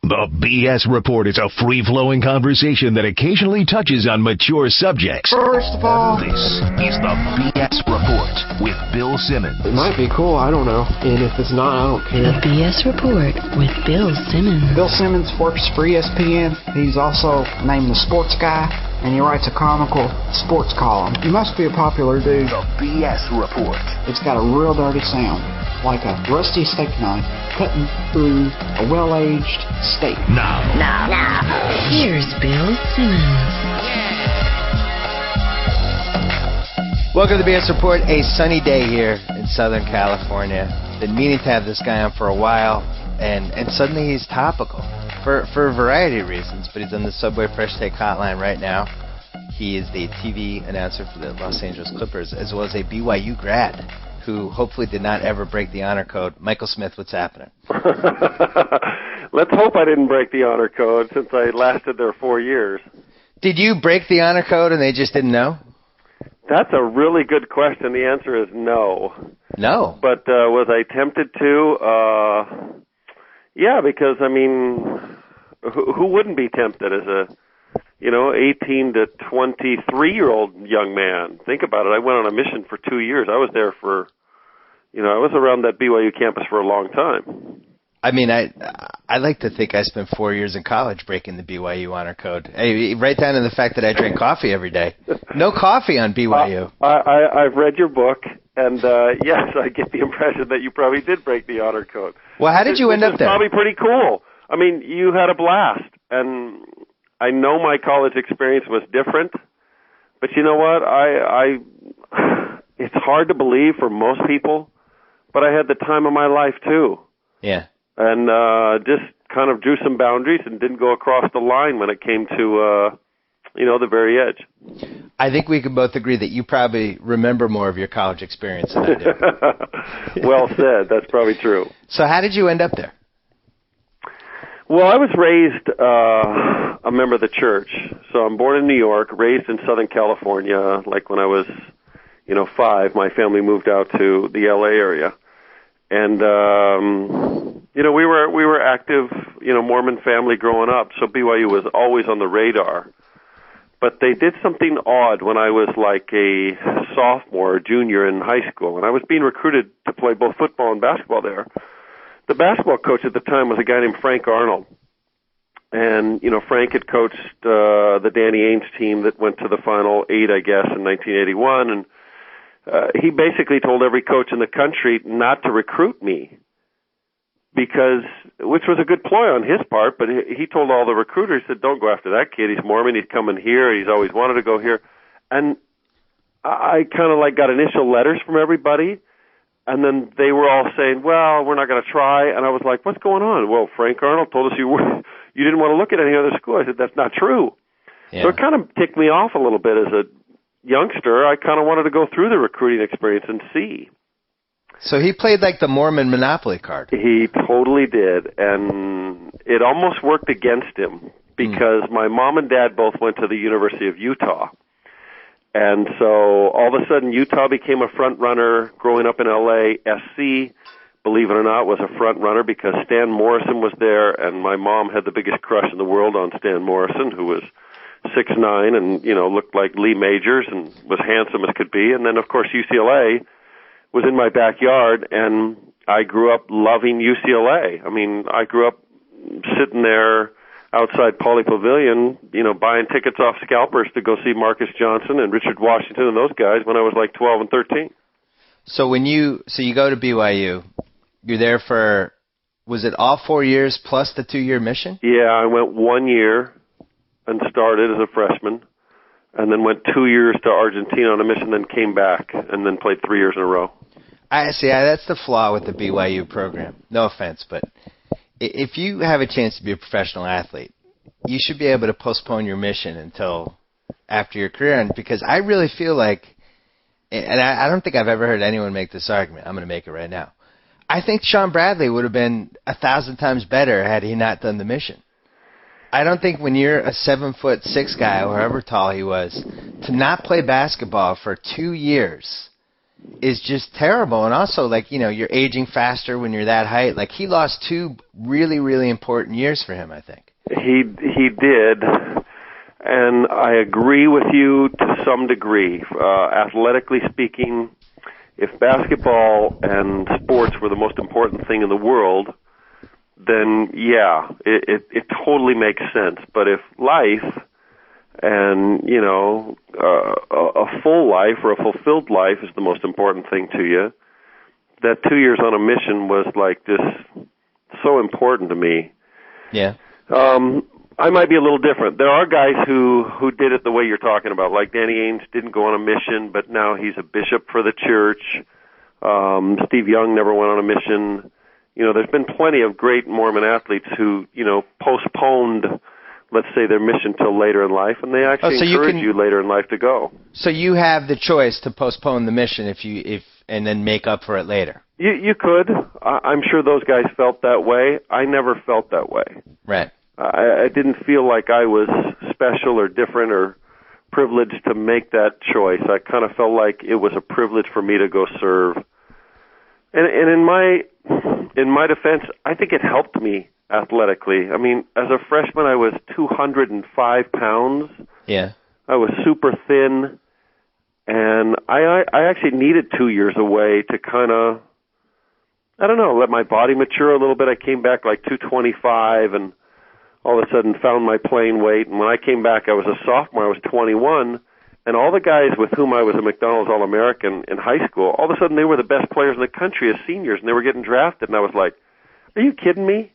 The BS Report is a free-flowing conversation that occasionally touches on mature subjects. First of all, this is the BS Report with Bill Simmons. It might be cool, I don't know. And if it's not, I don't care. The BS Report with Bill Simmons. Bill Simmons works for ESPN. He's also named the Sports Guy, and he writes a comical sports column. He must be a popular dude. The BS Report. It's got a real dirty sound, like a rusty steak knife cutting through a well-aged steak. Now. Here's Bill Simmons. Welcome to the BS Report. A sunny day here in Southern California. Been meaning to have this guy on for a while, and suddenly he's topical for a variety of reasons, but he's on the Subway Fresh Take Hotline right now. He is the TV announcer for the Los Angeles Clippers, as well as a BYU grad who hopefully did not ever break the honor code. Michael Smith, what's happening? Let's hope I didn't break the honor code since I lasted there 4 years. Did you break the honor code and they just didn't know? That's a really good question. The answer is no. No. But was I tempted to? Yeah, because, I mean, who wouldn't be tempted as a 18 to 23-year-old young man? Think about it. I went on a mission for 2 years. I was there for, I was around that BYU campus for a long time. I mean, I like to think I spent 4 years in college breaking the BYU honor code. Hey, right down to the fact that I drank coffee every day. No coffee on BYU. I've read your book, and yes, I get the impression that you probably did break the honor code. Well, how did you end up there? Probably pretty cool. I mean, you had a blast, and I know my college experience was different, but you know what? It's hard to believe for most people, but I had the time of my life too. Yeah. And just kind of drew some boundaries and didn't go across the line when it came to, the very edge. I think we can both agree that you probably remember more of your college experience than I do. Well said. That's probably true. So how did you end up there? Well, I was raised a member of the church. So I'm born in New York, raised in Southern California. Like when I was, 5, my family moved out to the LA area. And, we were active, Mormon family growing up, so BYU was always on the radar. But they did something odd when I was like a sophomore or junior in high school, and I was being recruited to play both football and basketball there. The basketball coach at the time was a guy named Frank Arnold. And, Frank had coached the Danny Ainge team that went to the Final Eight, I guess, in 1981, and he basically told every coach in the country not to recruit me, which was a good ploy on his part, but he told all the recruiters, he said, don't go after that kid. He's Mormon. He's coming here. He's always wanted to go here. And I kind of got initial letters from everybody, and then they were all saying, well, we're not going to try. And I was like, what's going on? Well, Frank Arnold told us you didn't want to look at any other school. I said, that's not true. Yeah. So it kind of ticked me off a little bit as a youngster. I kind of wanted to go through the recruiting experience and see. So he played like the Mormon Monopoly card. He totally did, and it almost worked against him because my mom and dad both went to the University of Utah. And so all of a sudden Utah became a front runner. Growing up in LA, SC, believe it or not, was a front runner because Stan Morrison was there, and my mom had the biggest crush in the world on Stan Morrison, who was 6'9" and, looked like Lee Majors and was handsome as could be. And then, of course, UCLA was in my backyard, and I grew up loving UCLA. I mean, I grew up sitting there outside Pauley Pavilion, buying tickets off scalpers to go see Marcus Johnson and Richard Washington and those guys when I was like 12 and 13. So you go to BYU, you're there for, was it all 4 years plus the 2-year mission? Yeah, I went 1 year and started as a freshman, and then went 2 years to Argentina on a mission, then came back, and then played 3 years in a row. I see. That's the flaw with the BYU program. No offense, but if you have a chance to be a professional athlete, you should be able to postpone your mission until after your career. And because I really feel like, and I don't think I've ever heard anyone make this argument. I'm going to make it right now. I think Sean Bradley would have been 1,000 times better had he not done the mission. I don't think when you're a 7'6" guy, or however tall he was, to not play basketball for 2 years is just terrible. And also, like, you know, you're aging faster when you're that height. Like, he lost 2 really, really important years for him, I think. He did. And I agree with you to some degree. Athletically speaking, if basketball and sports were the most important thing in the world, then yeah, it totally makes sense. But if life and, you know, a full life or a fulfilled life is the most important thing to you, that 2 years on a mission was like just so important to me. Yeah. I might be a little different. There are guys who did it the way you're talking about. Like Danny Ainge didn't go on a mission, but now he's a bishop for the church. Steve Young never went on a mission. You know, there's been plenty of great Mormon athletes who, you know, postponed, let's say, their mission till later in life, and they actually encourage you later in life to go. So you have the choice to postpone the mission and then make up for it later. You could. I'm sure those guys felt that way. I never felt that way. Right. I didn't feel like I was special or different or privileged to make that choice. I kind of felt like it was a privilege for me to go serve. And in my defense, I think it helped me athletically. I mean, as a freshman, I was 205 pounds. Yeah. I was super thin, and I actually needed 2 years away to kind of, I don't know, let my body mature a little bit. I came back like 225 and all of a sudden found my playing weight. And when I came back, I was a sophomore. I was 21. And all the guys with whom I was a McDonald's All-American in high school, all of a sudden they were the best players in the country as seniors, and they were getting drafted. And I was like, are you kidding me?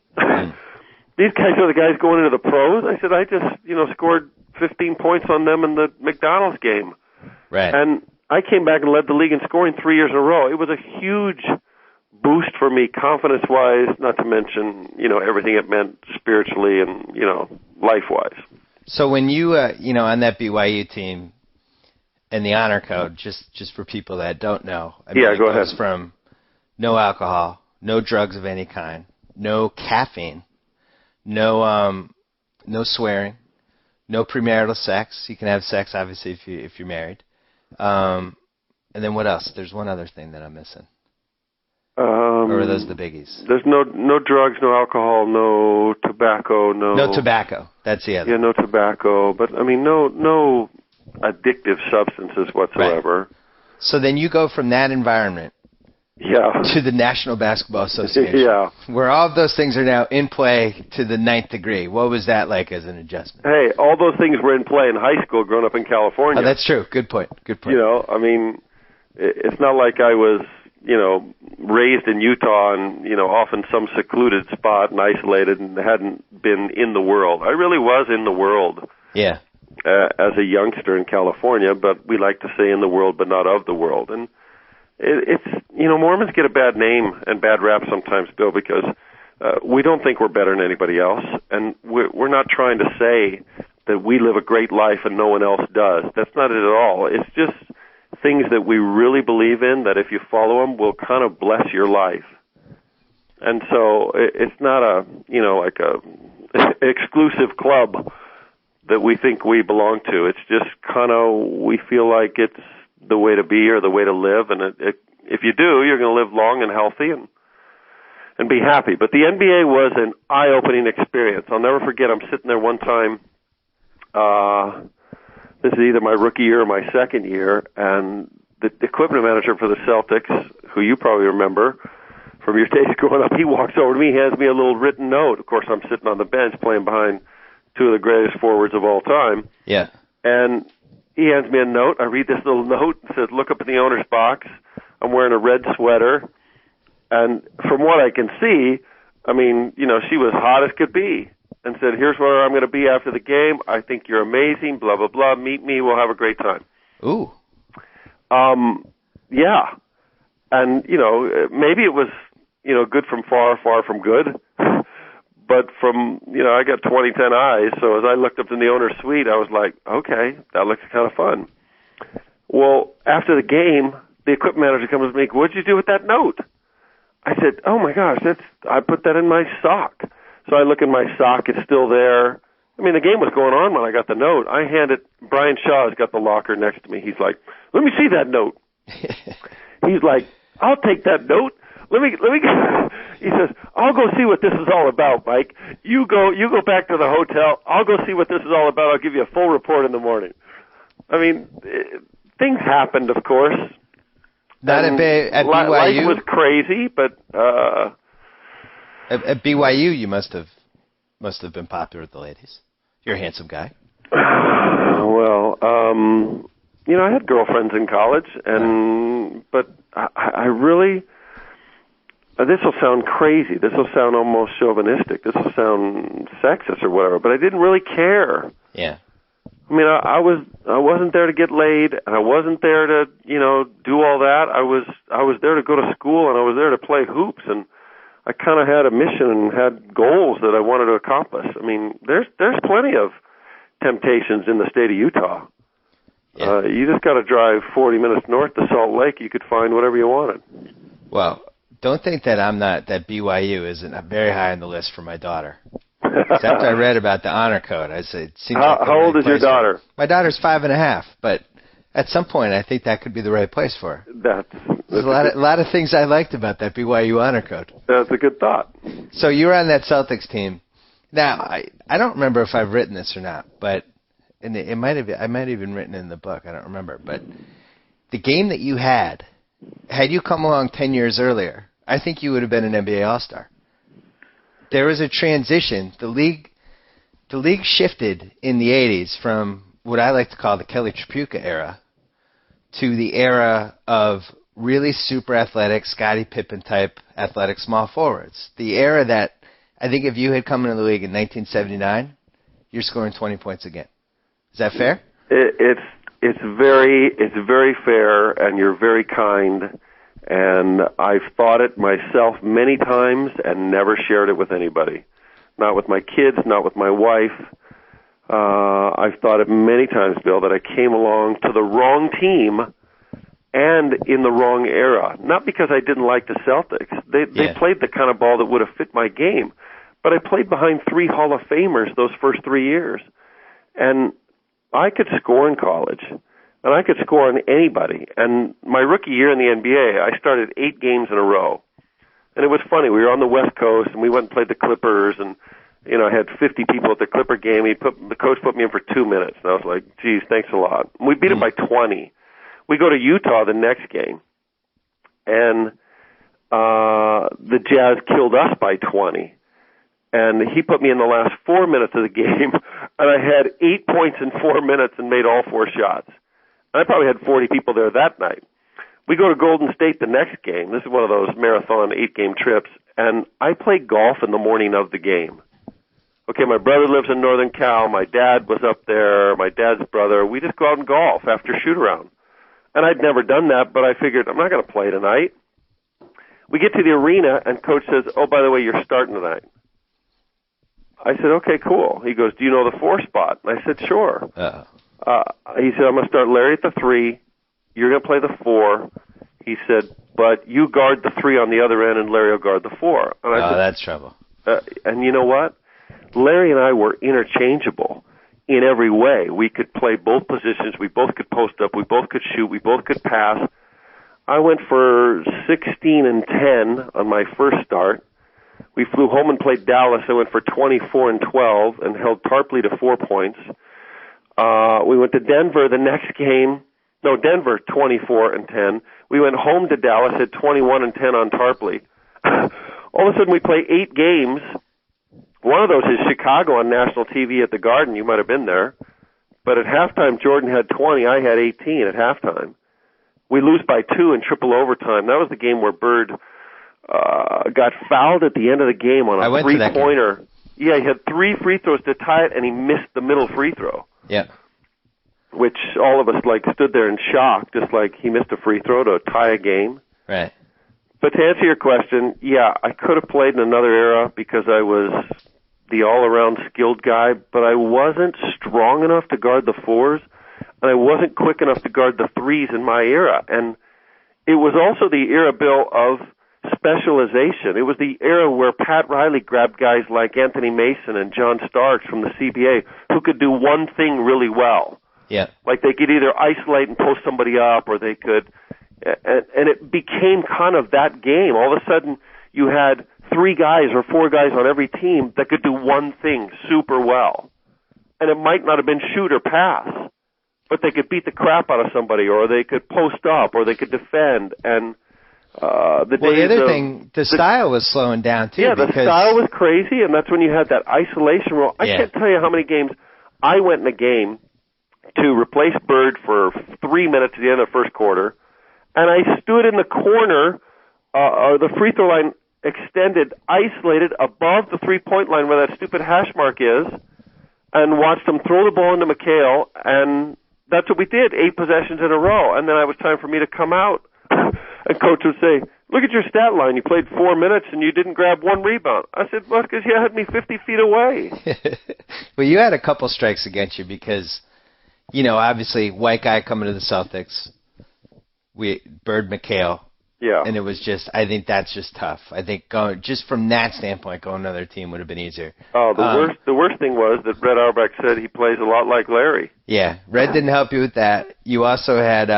These guys are the guys going into the pros? I said, I just, you know, scored 15 points on them in the McDonald's game. Right. And I came back and led the league in scoring 3 years in a row. It was a huge boost for me, confidence-wise, not to mention, you know, everything it meant spiritually and, you know, life-wise. So when you, you know, on that BYU team and the honor code, just for people that don't know, I mean, go it goes ahead. from no alcohol, no drugs of any kind, no caffeine, no swearing, no premarital sex. You can have sex, obviously, if you're married. And then what else? There's one other thing that I'm missing. Or are those the biggies? There's no drugs, no alcohol, no tobacco, No tobacco. That's the other. Yeah, no tobacco. But, I mean, no addictive substances whatsoever. Right. So then you go from that environment to the National Basketball Association, where all of those things are now in play to the 9th degree. What was that like as an adjustment? Hey, all those things were in play in high school growing up in California. Oh, that's true. Good point. You know, I mean, it's not like I was, you know, raised in Utah and, you know, off in some secluded spot and isolated and hadn't been in the world. I really was in the world. Yeah. As a youngster in California, but we like to say in the world but not of the world. And it's, you know, Mormons get a bad name and bad rap sometimes, Bill, because we don't think we're better than anybody else, and we're not trying to say that we live a great life and no one else does. That's not it at all. It's just things that we really believe in that if you follow them will kind of bless your life. And so it's not a, you know, like a exclusive club that we think we belong to. It's just kind of, we feel like it's the way to be or the way to live, and if you do, you're going to live long and healthy and be happy. But the NBA was an eye-opening experience. I'll never forget, I'm sitting there one time, this is either my rookie year or my second year, and the equipment manager for the Celtics, who you probably remember from your days growing up, he walks over to me, hands me a little written note. Of course, I'm sitting on the bench playing behind two of the greatest forwards of all time. Yeah. And he hands me a note. I read this little note. It says, look up in the owner's box. I'm wearing a red sweater. And from what I can see, I mean, you know, she was hot as could be. And said, here's where I'm going to be after the game. I think you're amazing, blah, blah, blah. Meet me. We'll have a great time. Ooh. Yeah. And, you know, maybe it was, you know, good from far, far from good. But from, you know, I got 20/10 eyes, so as I looked up in the owner's suite, I was like, okay, that looks kind of fun. Well, after the game, the equipment manager comes to me, what'd you do with that note? I said, oh my gosh, I put that in my sock. So I look in my sock, it's still there. I mean, the game was going on when I got the note. I hand it, Brian Shaw's got the locker next to me. He's like, let me see that note. He's like, I'll take that note. Let me. He says, I'll go see what this is all about, Mike. You go back to the hotel. I'll go see what this is all about. I'll give you a full report in the morning. I mean, things happened, of course. Not at BYU. Life was crazy, but at BYU, you must have been popular with the ladies. You're a handsome guy. Well, I had girlfriends in college, but I really. This will sound crazy. This will sound almost chauvinistic. This will sound sexist or whatever. But I didn't really care. Yeah. I mean, I wasn't there to get laid, and I wasn't there to do all that. I was there to go to school, and I was there to play hoops, and I kind of had a mission and had goals that I wanted to accomplish. I mean, there's plenty of temptations in the state of Utah. Yeah. You just got to drive 40 minutes north to Salt Lake. You could find whatever you wanted. Well, don't think that that BYU isn't very high on the list for my daughter. After I read about the honor code, I said, it seems like how old is your daughter? My daughter's 5.5, but at some point I think that could be the right place for her. There's a lot of things I liked about that BYU honor code. That's a good thought. So you were on that Celtics team. Now, I don't remember if I've written this or not, but I might have even written it in the book. I don't remember. But the game that you had you come along 10 years earlier, I think you would have been an NBA All-Star. There was a transition. The league shifted in the 80s from what I like to call the Kelly Tripucka era to the era of really super athletic, Scottie Pippen type athletic small forwards. The era that I think if you had come into the league in 1979, you're scoring 20 points again. Is that fair? It's very fair, and you're very kind. And I've thought it myself many times and never shared it with anybody. Not with my kids, not with my wife. I've thought it many times, Bill, that I came along to the wrong team and in the wrong era. Not because I didn't like the Celtics. They played the kind of ball that would have fit my game. But I played behind 3 Hall of Famers those first 3 years. And I could score in college. And I could score on anybody. And my rookie year in the NBA, I started 8 games in a row. And it was funny. We were on the West Coast, and we went and played the Clippers, and I had 50 people at the Clipper game. The coach put me in for 2 minutes, and I was like, geez, thanks a lot. And we beat them by 20. We go to Utah the next game, and the Jazz killed us by 20. And he put me in the last 4 minutes of the game, and I had 8 points in 4 minutes and made all 4 shots. I probably had 40 people there that night. We go to Golden State the next game. This is one of those marathon 8-game trips, and I play golf in the morning of the game. Okay, my brother lives in Northern Cal. My dad was up there, my dad's brother. We just go out and golf after shoot-around. And I'd never done that, but I figured I'm not going to play tonight. We get to the arena, and Coach says, oh, by the way, you're starting tonight. I said, okay, cool. He goes, do you know the 4 spot? And I said, sure. He said, I'm going to start Larry at the 3. You're going to play the 4. He said, but you guard the 3 on the other end, and Larry will guard the 4. And I said, that's trouble. And you know what? Larry and I were interchangeable in every way. We could play both positions. We both could post up. We both could shoot. We both could pass. I went for 16 and 10 on my first start. We flew home and played Dallas. I went for 24 and 12 and held Tarpley to 4 points. We went to Denver the next game. No, Denver 24 and 10. We went home to Dallas at 21 and 10 on Tarpley. All of a sudden we play 8 games. One of those is Chicago on national TV at the Garden. You might have been there. But at halftime, Jordan had 20. I had 18 at halftime. We lose by 2 in triple overtime. That was the game where Bird got fouled at the end of the game on a three-pointer. Yeah, he had 3 free throws to tie it, and he missed the middle free throw. Yeah. Which all of us stood there in shock, just like he missed a free throw to tie a game. Right. But to answer your question, yeah, I could have played in another era because I was the all-around skilled guy, but I wasn't strong enough to guard the 4s, and I wasn't quick enough to guard the 3s in my era. And it was also the era, Bill, of specialization. It was the era where Pat Riley grabbed guys like Anthony Mason and John Starks from the CBA who could do one thing really well. Yeah. Like they could either isolate and post somebody up, or they could, and it became kind of that game. All of a sudden, you had 3 guys or 4 guys on every team that could do one thing super well. And it might not have been shoot or pass, but they could beat the crap out of somebody, or they could post up, or they could defend. And the style was slowing down too. Yeah, the style was crazy, and that's when you had that isolation rule. I can't tell you how many games I went in a game to replace Bird for 3 minutes at the end of the first quarter, and I stood in the corner, the free throw line extended, isolated above the 3-point line where that stupid hash mark is, and watched them throw the ball into McHale, and that's what we did, 8 possessions in a row. And then it was time for me to come out, and coach would say, "Look at your stat line. You played 4 minutes and you didn't grab 1 rebound." I said, "Well, because you had me 50 feet away." Well, you had a couple strikes against you because, obviously, white guy coming to the Celtics, Bird McHale. Yeah. And it was just, I think that's just tough. I think just from that standpoint, going to another team would have been easier. Oh, the worst thing was that Red Auerbach said he plays a lot like Larry. Yeah, Red didn't help you with that. You also had,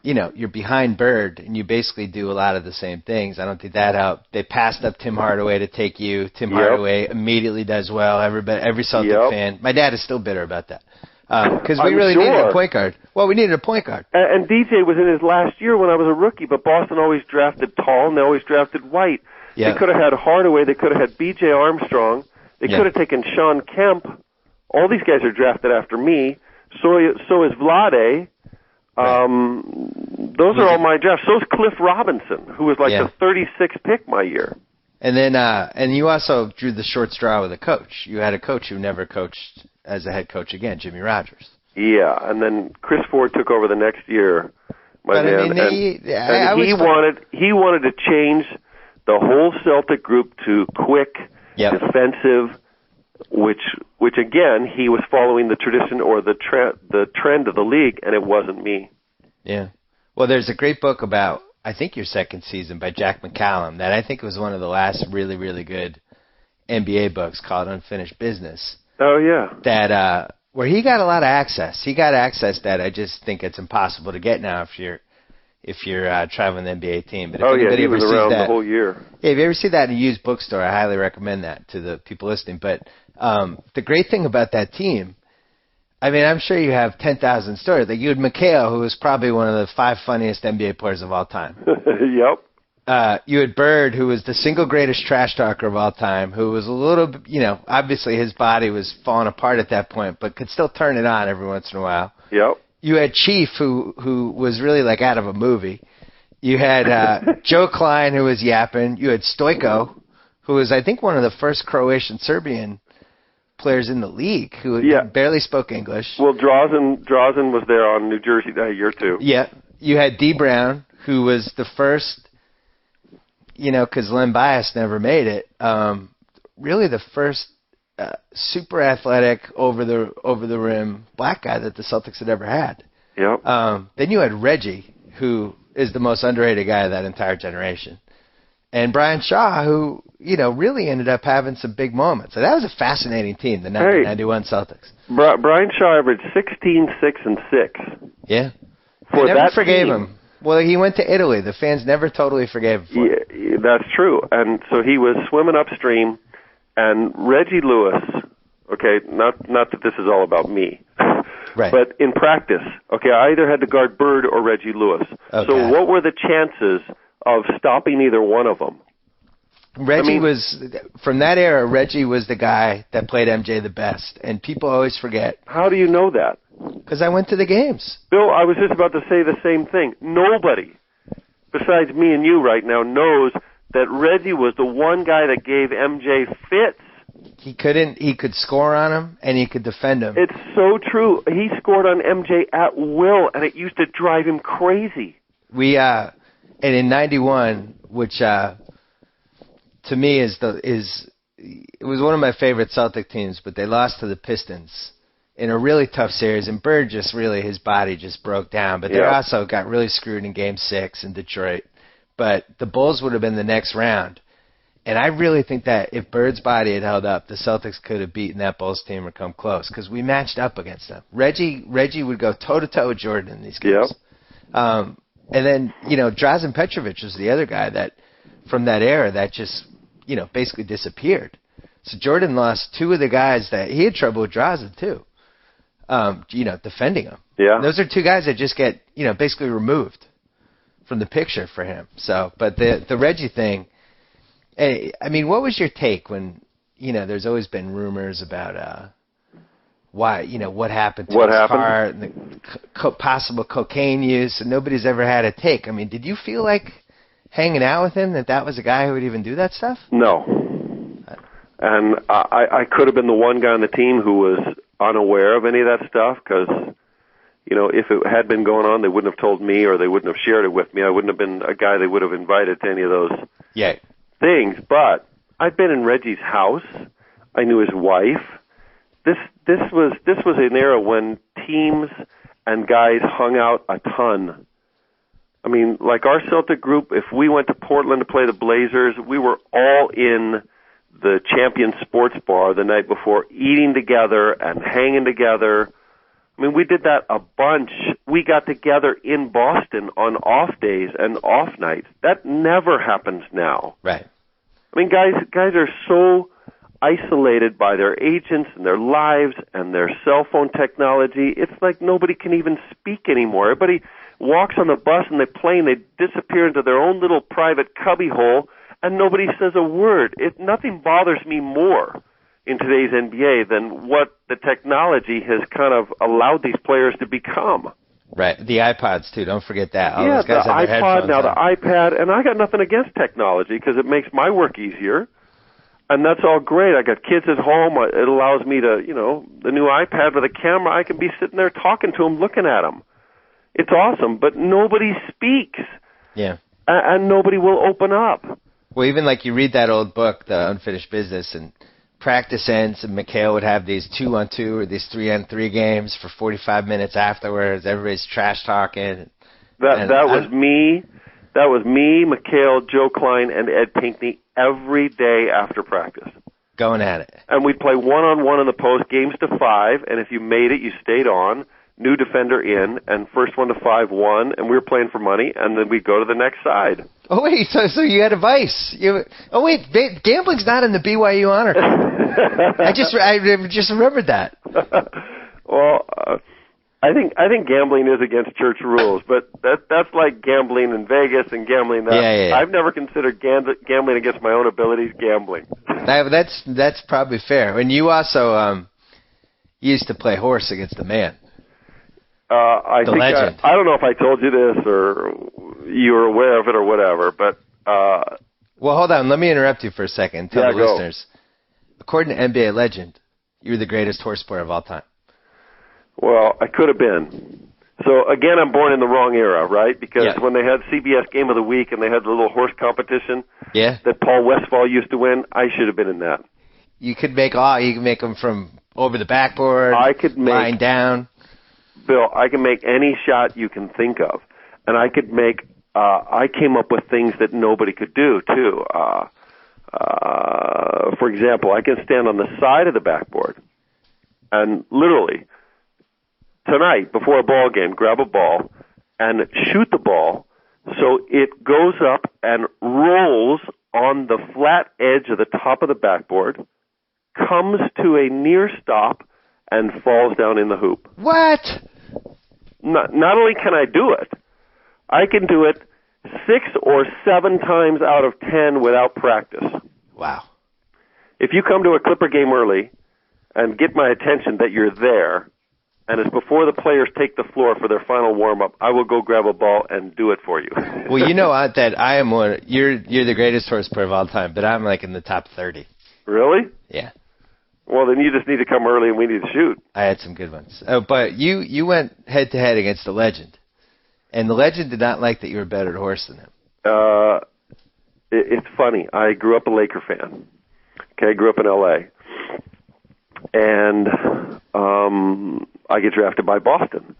you're behind Bird, and you basically do a lot of the same things. I don't think that helped. They passed up Tim Hardaway to take you. Tim Hardaway immediately does well. Every Celtic fan. My dad is still bitter about that. Because we really needed a point guard. Well, we needed a point guard. And DJ was in his last year when I was a rookie, but Boston always drafted tall, and they always drafted white. They could have had Hardaway. They could have had B.J. Armstrong. They could have taken Sean Kemp. All these guys are drafted after me. So is Vlade. Those are all my drafts. So is Cliff Robinson, who was like the 36th pick my year. And then and you also drew the short straw with a coach. You had a coach who never coached as a head coach again, Jimmy Rogers. Yeah, and then Chris Ford took over the next year. He wanted to change the whole Celtic group to quick, defensive, which again he was following the tradition or the trend of the league, and it wasn't me. Yeah. Well, there's a great book about, I think, your second season by Jack McCallum that I think was one of the last really, really good NBA books called Unfinished Business. Oh, yeah. That where he got a lot of access. He got access that I just think it's impossible to get now if you're traveling the NBA team. But if he was around the whole year. Yeah, if you ever see that in a used bookstore, I highly recommend that to the people listening. But the great thing about that team, I mean, I'm sure you have 10,000 stories. Like you had McHale, who was probably one of the 5 funniest NBA players of all time. Yep. You had Bird, who was the single greatest trash talker of all time, who was a little, obviously his body was falling apart at that point, but could still turn it on every once in a while. Yep. You had Chief, who was really like out of a movie. You had Joe Klein, who was yapping. You had Stojko, who was, I think, one of the first Croatian-Serbian players in the league who barely spoke English. Well, Drazen was there on New Jersey that year, too. Yeah. You had D. Brown, who was the first, because Len Bias never made it, really the first super athletic, over the rim black guy that the Celtics had ever had. Yep. Then you had Reggie, who is the most underrated guy of that entire generation. And Brian Shaw, who, really ended up having some big moments. So that was a fascinating team, the 1991 Celtics. Brian Shaw averaged 16, 6, and 6. Yeah. They never forgave him. Well, he went to Italy. The fans never totally forgave him for it. Yeah, that's true. And so he was swimming upstream, and Reggie Lewis, okay, not that this is all about me, right, but in practice, okay, I either had to guard Bird or Reggie Lewis. Okay. So what were the chances of stopping either one of them? Reggie was, from that era, Reggie was the guy that played MJ the best, and people always forget. How do you know that? Because I went to the games. Bill, I was just about to say the same thing. Nobody, besides me and you right now, knows that Reggie was the one guy that gave MJ fits. He could score on him, and he could defend him. It's so true. He scored on MJ at will, and it used to drive him crazy. And in 91, which to me it was one of my favorite Celtic teams, but they lost to the Pistons in a really tough series, and Bird just really, his body just broke down. But they also got really screwed in Game 6 in Detroit. But the Bulls would have been the next round. And I really think that if Bird's body had held up, the Celtics could have beaten that Bulls team or come close, because we matched up against them. Reggie would go toe-to-toe with Jordan in these games. Yep. And then, Drazen Petrovic was the other guy that, from that era, that just, basically disappeared. So Jordan lost two of the guys that he had trouble with Drazen too. Defending him. Yeah. Those are two guys that just get, basically removed from the picture for him. So, but the Reggie thing, I mean, what was your take when, there's always been rumors about why, what happened to his heart and the possible cocaine use, and nobody's ever had a take. I mean, did you feel like hanging out with him that was a guy who would even do that stuff? No. And I could have been the one guy on the team who was unaware of any of that stuff because, if it had been going on, they wouldn't have told me or they wouldn't have shared it with me. I wouldn't have been a guy they would have invited to any of those things. But I'd been in Reggie's house. I knew his wife. This was an era when teams and guys hung out a ton. I mean, like our Celtic group, if we went to Portland to play the Blazers, we were all in the Champion Sports Bar the night before, eating together and hanging together. I mean, we did that a bunch. We got together in Boston on off days and off nights. That never happens now. Right. I mean, guys are so isolated by their agents and their lives and their cell phone technology. It's like nobody can even speak anymore. Everybody walks on the bus and they plane, they disappear into their own little private cubbyhole, and nobody says a word. Nothing bothers me more in today's NBA than what the technology has kind of allowed these players to become. Right. The iPods, too. Don't forget that. All yeah, those guys the have their iPod, now on. the iPad, and I got nothing against technology because it makes my work easier. And that's all great. I got kids at home. It allows me to, the new iPad with a camera, I can be sitting there talking to them, looking at them. It's awesome, but nobody speaks. Yeah. And nobody will open up. Well, even like you read that old book, The Unfinished Business, and practice ends, and McHale would have these 2-on-2 or these 3-on-3 games for 45 minutes afterwards. Everybody's trash talking. That was me. That was me, McHale, Joe Klein, and Ed Pinkney every day after practice. Going at it. And we'd play one-on-one in the post, games to 5, and if you made it, you stayed on. New defender in, and first one to 5 won, and we were playing for money, and then we'd go to the next side. Oh, wait, so you had a vice. Gambling's not in the BYU honor. I just remembered that. Well, I think gambling is against church rules, but that's like gambling in Vegas and gambling that. Yeah. I've never considered gambling against my own abilities gambling. That's probably fair. And you also used to play horse against the man. I think legend. I don't know if I told you this or you were aware of it or whatever, but well, hold on. Let me interrupt you for a second. Tell the go. listeners. According to NBA legend, you're the greatest horse player of all time. Well, I could have been. So, again, I'm born in the wrong era, right? Because when they had CBS Game of the Week and they had the little horse competition that Paul Westphal used to win, I should have been in that. You could make them from over the backboard, lying down. Bill, I can make any shot you can think of. And I could make, I came up with things that nobody could do, too. For example, I can stand on the side of the backboard and literally, tonight, before a ball game, grab a ball and shoot the ball so it goes up and rolls on the flat edge of the top of the backboard, comes to a near stop, and falls down in the hoop. What? Not only can I do it, I can do it 6 or 7 times out of 10 without practice. Wow. If you come to a Clipper game early and get my attention that you're there, and it's before the players take the floor for their final warm-up, I will go grab a ball and do it for you. Well, you know that I am one. You're the greatest horse player of all time, but I'm like in the top 30. Really? Yeah. Well, then you just need to come early and we need to shoot. I had some good ones. Oh, but you went head-to-head against the legend, and the legend did not like that you were better at horse than him. It's funny. I grew up a Laker fan. Okay, I grew up in L.A., and I get drafted by Boston.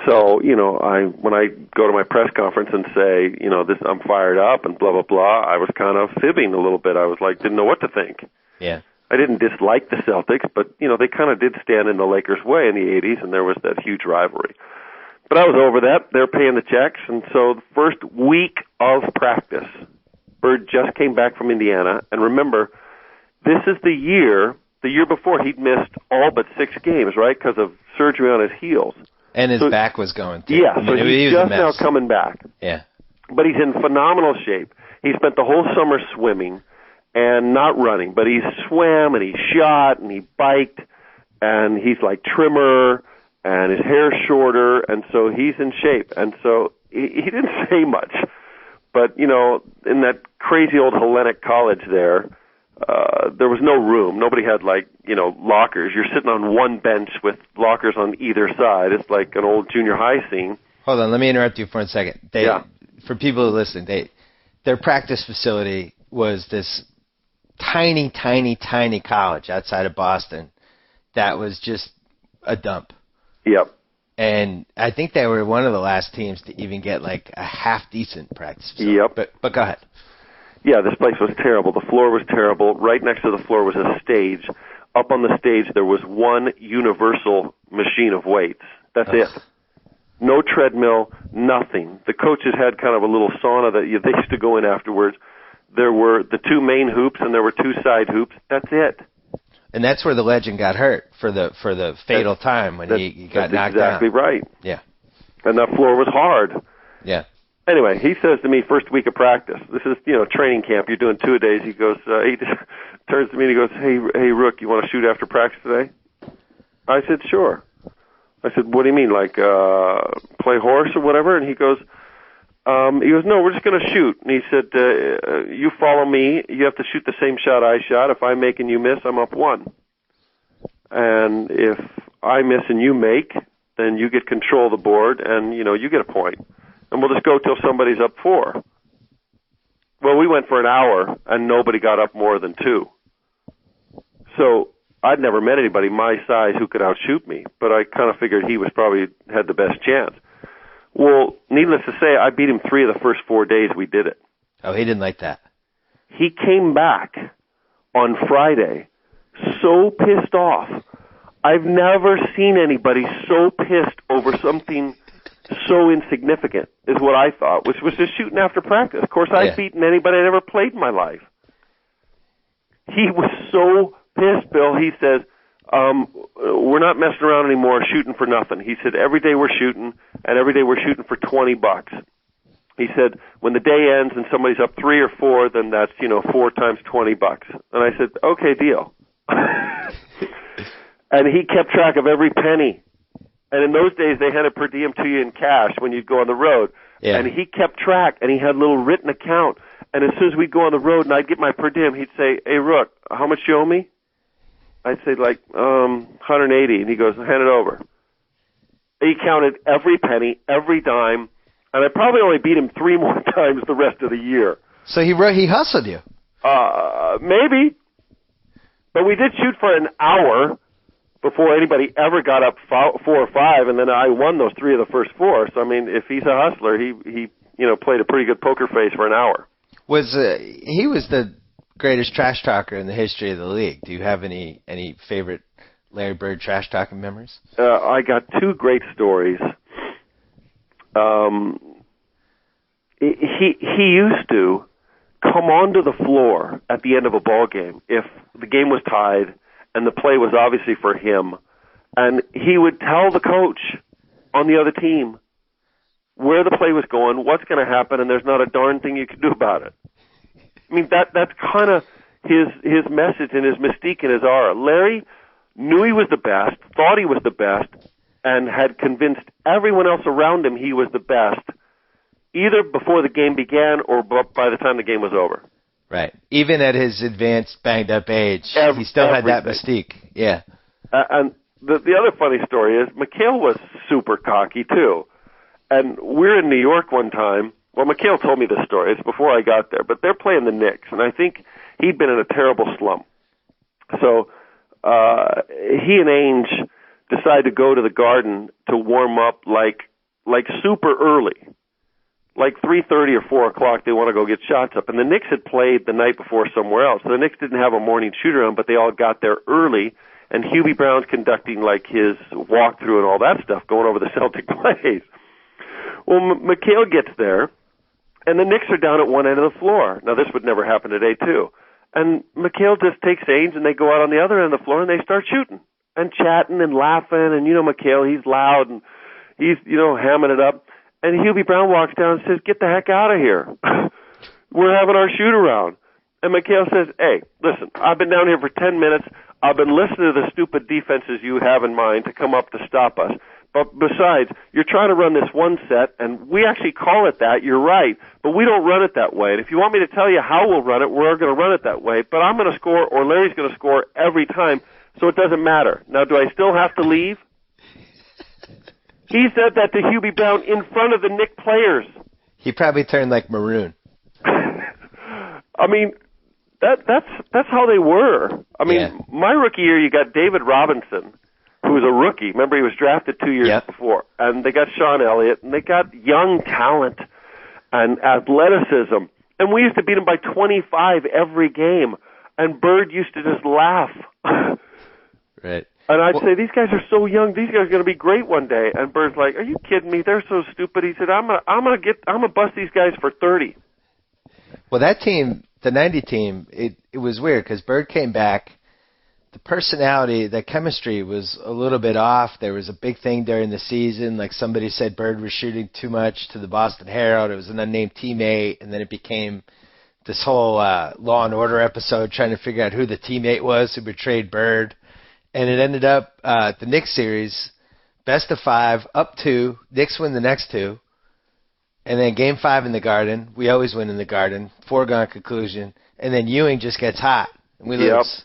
So, when I go to my press conference and say, I'm fired up and blah, blah, blah, I was kind of fibbing a little bit. I was like, didn't know what to think. Yeah. I didn't dislike the Celtics, but, they kind of did stand in the Lakers' way in the 80s, and there was that huge rivalry. But I was over that. They're paying the checks. And so the first week of practice, Bird just came back from Indiana. And remember, this is the year before he'd missed all but 6 games, right, because of surgery on his heels. And his back was going too. Yeah, I mean, so he's just now coming back. Yeah. But he's in phenomenal shape. He spent the whole summer swimming and not running, but he swam and he shot and he biked, and he's like trimmer, and his hair's shorter, and so he's in shape. And so he didn't say much. But, you know, in that crazy old Hellenic college there was no room. Nobody had, like, you know, lockers. You're sitting on one bench with lockers on either side. It's like an old junior high scene. Hold on, let me interrupt you for a second. For people who listen, their practice facility was this tiny, tiny, tiny college outside of Boston that was just a dump. Yep. And I think they were one of the last teams to even get like a half-decent practice facility. Yep. But go ahead. Yeah, this place was terrible. The floor was terrible. Right next to the floor was a stage. Up on the stage there was one universal machine of weights. That's it. No treadmill, nothing. The coaches had kind of a little sauna that they used to go in afterwards. There were the 2 main hoops and there were 2 side hoops. That's it. And that's where the legend got hurt for the fatal time when he got knocked down. That's exactly right. Yeah. And that floor was hard. Yeah. Anyway, he says to me, first week of practice, this is, you know, training camp, you're doing 2-a-days. He goes, he turns to me and he goes, hey, Rook, you want to shoot after practice today? I said, sure. I said, what do you mean, like play horse or whatever? And he goes, no, we're just going to shoot. And he said, you follow me. You have to shoot the same shot I shot. If I make and you miss, I'm up 1. And if I miss and you make, then you get control of the board and, you know, you get a point. And we'll just go till somebody's up 4. Well, we went for an hour and nobody got up more than 2. So I'd never met anybody my size who could outshoot me, but I kind of figured he was probably had the best chance. Well, needless to say, I beat him 3 of the first 4 days we did it. Oh, he didn't like that. He came back on Friday so pissed off. I've never seen anybody so pissed over something so insignificant, is what I thought, which was just shooting after practice. Of course, I've beaten anybody I'd ever played in my life. He was so pissed, Bill. He says, we're not messing around anymore shooting for nothing. He said, every day we're shooting, and every day we're shooting for $20. He said, when the day ends and somebody's up 3 or 4, then that's, 4 times $20. And I said, okay, deal. And he kept track of every penny. And in those days, they had a per diem to you in cash when you'd go on the road. Yeah. And he kept track, and he had a little written account. And as soon as we'd go on the road and I'd get my per diem, he'd say, hey, Rook, how much you owe me? I'd say, 180. And he goes, hand it over. He counted every penny, every dime, and I probably only beat him 3 more times the rest of the year. So he hustled you? Maybe. But we did shoot for an hour before anybody ever got up 4 or 5, and then I won those 3 of the first 4. So, I mean, if he's a hustler, he played a pretty good poker face for an hour. He was the greatest trash talker in the history of the league. Do you have any favorite Larry Bird trash talking memories? I got 2 great stories. He used to come onto the floor at the end of a ball game if the game was tied and the play was obviously for him, and he would tell the coach on the other team where the play was going, what's going to happen, and there's not a darn thing you can do about it. I mean, that's kind of his message and his mystique and his aura. Larry knew he was the best, thought he was the best, and had convinced everyone else around him he was the best, either before the game began or by the time the game was over. Right. Even at his advanced, banged-up age, he still had that mystique. Yeah. And the other funny story is McHale was super cocky, too. And we're in New York one time. Well, McHale told me this story. It's before I got there. But they're playing the Knicks, and I think he'd been in a terrible slump. So he and Ainge decided to go to the Garden to warm up like super early. Like 3:30 or 4 o'clock, they want to go get shots up. And the Knicks had played the night before somewhere else. So the Knicks didn't have a morning shoot-around, but they all got there early. And Hubie Brown's conducting like his walkthrough and all that stuff, going over the Celtic plays. Well, McHale gets there, and the Knicks are down at one end of the floor. Now, this would never happen today, too. And McHale just takes Ainge, and they go out on the other end of the floor, and they start shooting and chatting and laughing. And, McHale, he's loud, and he's, hamming it up. And Hubie Brown walks down and says, "Get the heck out of here. We're having our shoot-around." And McHale says, "Hey, listen, I've been down here for 10 minutes. I've been listening to the stupid defenses you have in mind to come up to stop us. But besides, you're trying to run this one set, and we actually call it that. You're right, but we don't run it that way. And if you want me to tell you how we'll run it, we're going to run it that way. But I'm going to score, or Larry's going to score every time, so it doesn't matter. Now, do I still have to leave?" He said that to Hubie Brown in front of the Knick players. He probably turned like maroon. I mean, that's how they were. I mean, My rookie year, you got David Robinson, who was a rookie. Remember, he was drafted 2 years before. And they got Sean Elliott, and they got young talent and athleticism. And we used to beat them by 25 every game. And Bird used to just laugh. Right. And I'd say, "These guys are so young. These guys are going to be great one day." And Bird's like, "Are you kidding me? They're so stupid." He said, "I'm gonna bust these guys for 30." Well, that team, the 90 team, it was weird because Bird came back. The personality, the chemistry was a little bit off. There was a big thing during the season. Like somebody said Bird was shooting too much to the Boston Herald. It was an unnamed teammate. And then it became this whole Law and Order episode trying to figure out who the teammate was who betrayed Bird. And it ended up the Knicks series, best of 5, up 2. Knicks win the next 2. And then game 5 in the Garden. We always win in the Garden. Foregone conclusion. And then Ewing just gets hot. And we lose.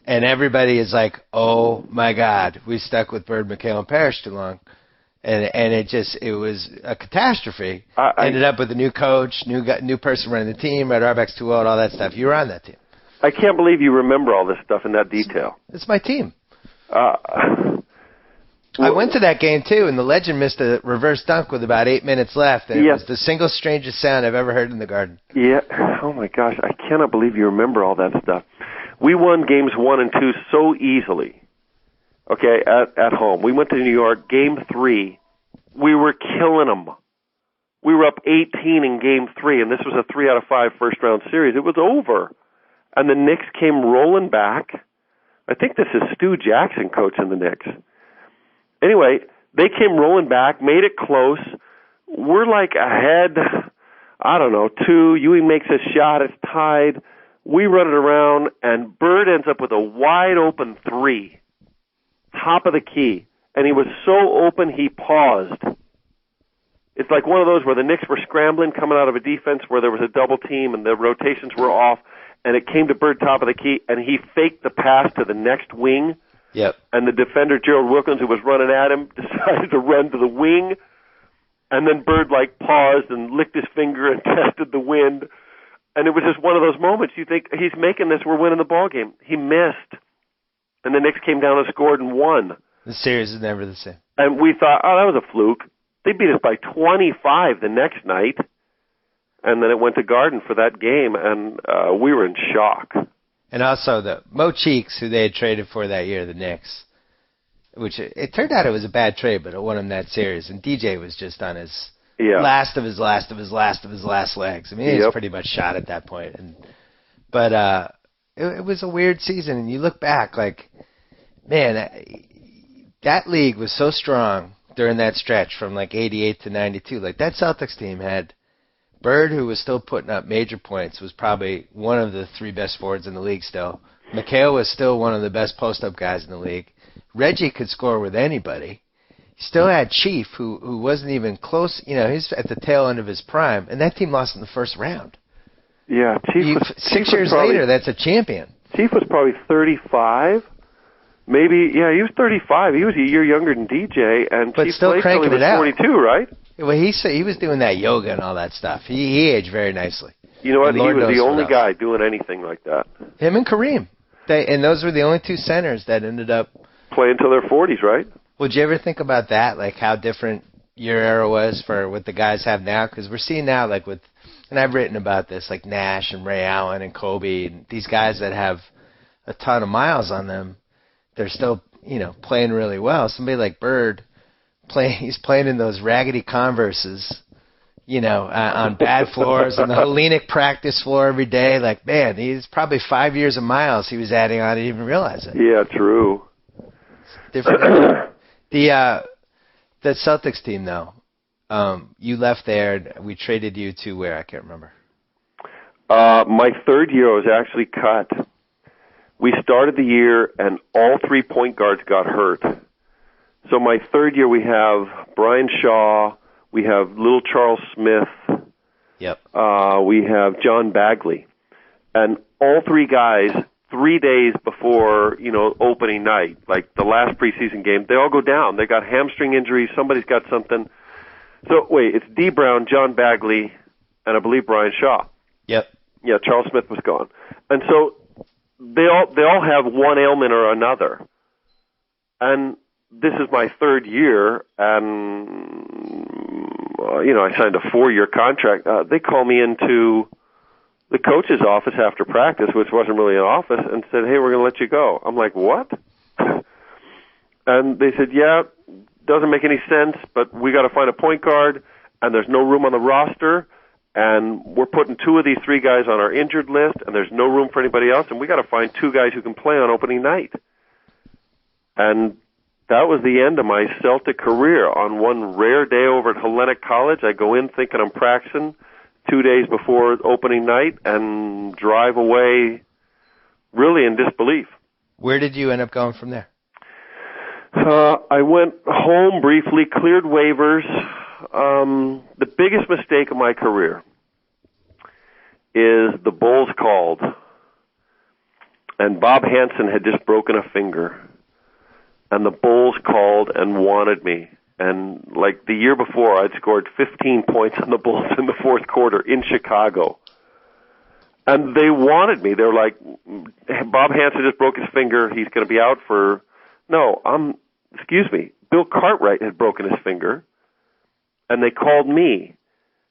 And everybody is like, "Oh, my God. We stuck with Bird, McHale, and Parrish too long." And it was a catastrophe. Ended up with a new coach, new person running the team, Red Auerbach's too old, all that stuff. You were on that team. I can't believe you remember all this stuff in that detail. It's my team. I went to that game, too, and the legend missed a reverse dunk with about 8 minutes left, and it was the single strangest sound I've ever heard in the Garden. Yeah. Oh, my gosh. I cannot believe you remember all that stuff. We won games 1 and 2 so easily, okay, at home. We went to New York, game 3. We were killing them. We were up 18 in game 3, and this was a 3 out of 5 first-round series. It was over. And the Knicks came rolling back. I think this is Stu Jackson coaching the Knicks. Anyway, they came rolling back, made it close. We're like ahead, 2. Ewing makes a shot. It's tied. We run it around, and Bird ends up with a wide-open 3, top of the key. And he was so open, he paused. It's like one of those where the Knicks were scrambling, coming out of a defense where there was a double team and the rotations were off, and it came to Bird top of the key, and he faked the pass to the next wing. Yep. And the defender, Gerald Wilkins, who was running at him, decided to run to the wing. And then Bird, paused and licked his finger and tested the wind. And it was just one of those moments. You think, he's making this, we're winning the ball game. He missed. And the Knicks came down and scored and won. The series is never the same. And we thought, that was a fluke. They beat us by 25 the next night. And then it went to Garden for that game, and we were in shock. And also the Mo Cheeks, who they had traded for that year, the Knicks, which it turned out it was a bad trade, but it won him that series. And DJ was just on his last of his last legs. I mean, he was pretty much shot at that point. But it was a weird season, and you look back, man, that league was so strong during that stretch from 88 to 92. That Celtics team had Bird, who was still putting up major points, was probably one of the 3 best forwards in the league still. McHale was still one of the best post-up guys in the league. Reggie could score with anybody. He still had Chief, who wasn't even close. He's at the tail end of his prime, and that team lost in the first round. Yeah, Chief was 6 years later, that's a champion. Chief was probably 35. Maybe, he was 35. He was a year younger than DJ, and but Chief still played till he was 42, right? Well, he was doing that yoga and all that stuff. He aged very nicely. You know what? He was the only guy doing anything like that. Him and Kareem. And those were the only 2 centers that ended up playing till their 40s, right? Would you ever think about that, how different your era was for what the guys have now? Because we're seeing now, and I've written about this, Nash and Ray Allen and Kobe, and these guys that have a ton of miles on them, they're still, playing really well. Somebody like Bird He's playing in those raggedy Converses, on bad floors, on the Hellenic practice floor every day. Like, man, he's probably 5 years of miles he was adding on. I didn't even realize it. Yeah, true. Different. The Celtics team, though, you left there. We traded you to where? I can't remember. My third year, I was actually cut. We started the year, and all 3 point guards got hurt. So my third year, we have Brian Shaw, we have Little Charles Smith, Yep. We have John Bagley, and all 3 guys, 3 days before opening night, like the last preseason game, they all go down. They got hamstring injuries. Somebody's got something. So wait, it's D. Brown, John Bagley, and I believe Brian Shaw. Yep. Yeah, Charles Smith was gone, and so they all have one ailment or another, and this is my third year, and I signed a 4-year contract. They call me into the coach's office after practice, which wasn't really an office, and said, "Hey, we're going to let you go." I'm like, "What?" And they said, "Yeah, doesn't make any sense, but we got to find a point guard, and there's no room on the roster, and we're putting 2 of these 3 guys on our injured list, and there's no room for anybody else, and we got to find 2 guys who can play on opening night." And that was the end of my Celtic career. On one rare day over at Hellenic College, I go in thinking I'm practicing 2 days before opening night and drive away really in disbelief. Where did you end up going from there? I went home briefly, cleared waivers. The biggest mistake of my career is the Bulls called, and Bob Hansen had just broken a finger. And the Bulls called and wanted me. And like the year before, I'd scored 15 points on the Bulls in the fourth quarter in Chicago. And they wanted me. They were like, Bob Hansen just broke his finger. He's going to be out for... No, excuse me. Bill Cartwright had broken his finger. And they called me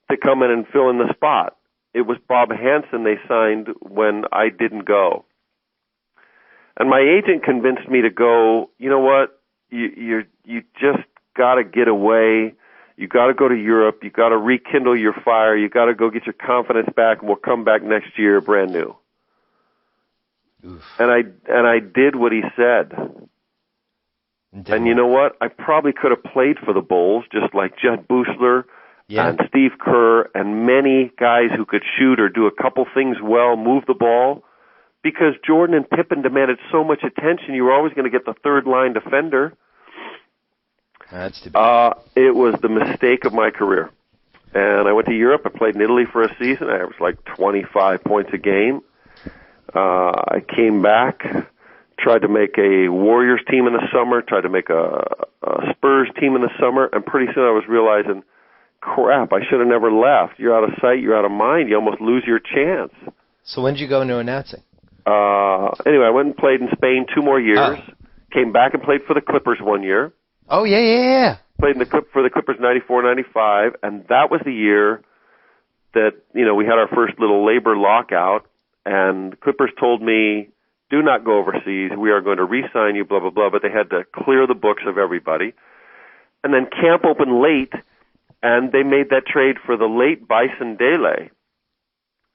to come in and fill in the spot. It was Bob Hansen they signed when I didn't go. And my agent convinced me to go, you know what, you just got to get away. You got to go to Europe. You got to rekindle your fire. You got to go get your confidence back, and we'll come back next year brand new. Oof. And I did what he said. And you know what? I probably could have played for the Bulls, just like Jud Buechler and Steve Kerr and many guys who could shoot or do a couple things well, move the ball. Because Jordan and Pippen demanded so much attention, you were always going to get the third-line defender. That's too bad. It was the mistake of my career. And I went to Europe. I played in Italy for a season. I averaged like 25 points a game. I came back, tried to make a Warriors team in the summer, tried to make a Spurs team in the summer, and pretty soon I was realizing, crap, I should have never left. You're out of sight, you're out of mind. You almost lose your chance. So when did you go into announcing? Anyway, I went and played in Spain 2 more years. Came back and played for the Clippers 1 year. Oh, yeah. Played for the Clippers 94-95, and that was the year that, we had our first little labor lockout, and the Clippers told me, do not go overseas. We are going to re-sign you, blah, blah, blah, but they had to clear the books of everybody. And then camp opened late, and they made that trade for the late Bison Dele.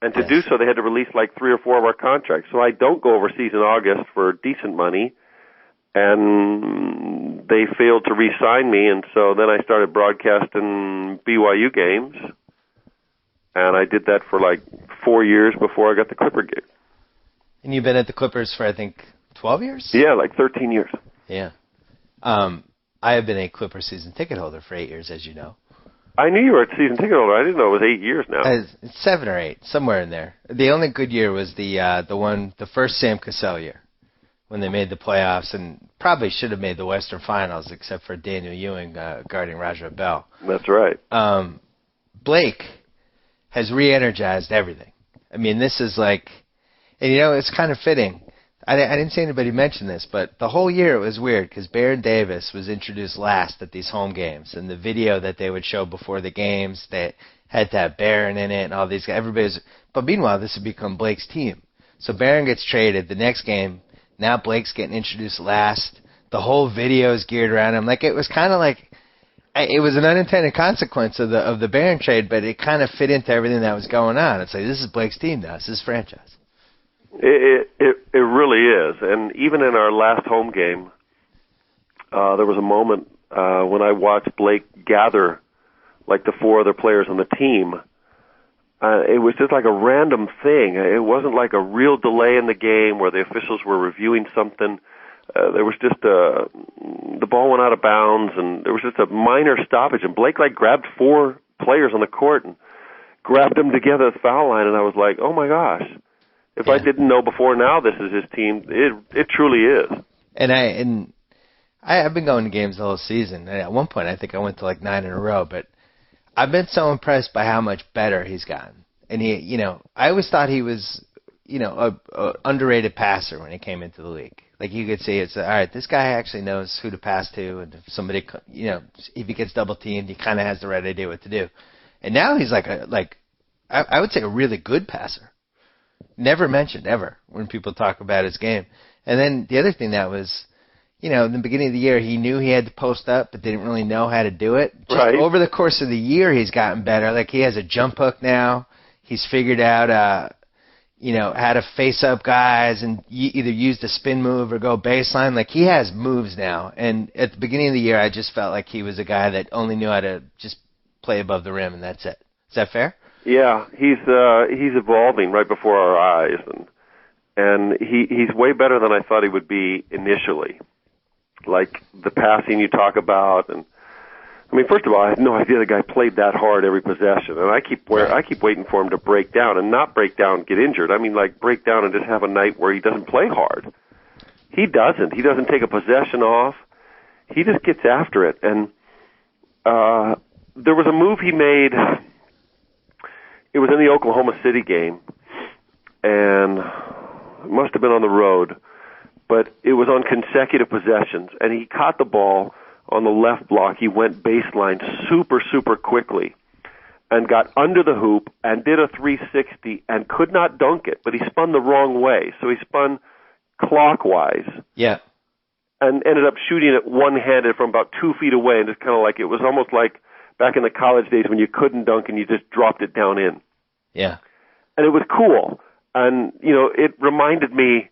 And to do so, they had to release like 3 or 4 of our contracts. So I don't go overseas in August for decent money, and they failed to re-sign me. And so then I started broadcasting BYU games, and I did that for like 4 years before I got the Clipper gig. And you've been at the Clippers for, I think, 12 years? Yeah, like 13 years. Yeah. I have been a Clipper season ticket holder for 8 years, as you know. I knew you were a season ticket holder. I didn't know it was 8 years now. It's 7 or 8, somewhere in there. The only good year was the first Sam Cassell year, when they made the playoffs and probably should have made the Western Finals, except for Daniel Ewing guarding Raja Bell. That's right. Blake has re-energized everything. I mean, this is like, and it's kind of fitting. I didn't see anybody mention this, but the whole year it was weird because Baron Davis was introduced last at these home games, and the video that they would show before the games, they had to have Baron in it and all these guys. But meanwhile, this had become Blake's team. So Baron gets traded the next game. Now Blake's getting introduced last. The whole video is geared around him. Like, it was kind of like, it was an unintended consequence of the Barron trade, but it kind of fit into everything that was going on. It's like, this is Blake's team now. This is franchise. It really is. And even in our last home game, there was a moment when I watched Blake gather like the four other players on the team. It was just like a random thing. It wasn't like a real delay in the game where the officials were reviewing something. There was just the ball went out of bounds, and there was just a minor stoppage. And Blake grabbed four players on the court and grabbed them together at the foul line. And I was like, oh my gosh! If I didn't know before now, this is his team. It truly is. And I've been going to games the whole season. And at one point, I think I went to 9 in a row. But I've been so impressed by how much better he's gotten. And I always thought he was, a underrated passer when he came into the league. You could see it's all right. This guy actually knows who to pass to, and if somebody, if he gets double teamed, he kind of has the right idea what to do. And now he's I would say a really good passer. Never mentioned ever when people talk about his game. And then the other thing that was, in the beginning of the year, he knew he had to post up, but didn't really know how to do it. Just over the course of the year, he's gotten better. He has a jump hook now. He's figured out, how to face up guys and either use the spin move or go baseline. He has moves now. And at the beginning of the year, I just felt like he was a guy that only knew how to just play above the rim, and that's it. Is that fair? Yeah, he's evolving right before our eyes, and he's way better than I thought he would be initially. The passing you talk about, and first of all, I had no idea the guy played that hard every possession, and I keep waiting for him to break down, and not break down, get injured. Break down and just have a night where he doesn't play hard. He doesn't. He doesn't take a possession off. He just gets after it, and there was a move he made. It was in the Oklahoma City game, and it must have been on the road, but it was on consecutive possessions, and he caught the ball on the left block. He went baseline super, super quickly and got under the hoop and did a 360 and could not dunk it, but he spun the wrong way. So he spun clockwise. Yeah. And ended up shooting it one-handed from about 2 feet away, and just it was almost like back in the college days when you couldn't dunk and you just dropped it down in. Yeah. And it was cool. And, it reminded me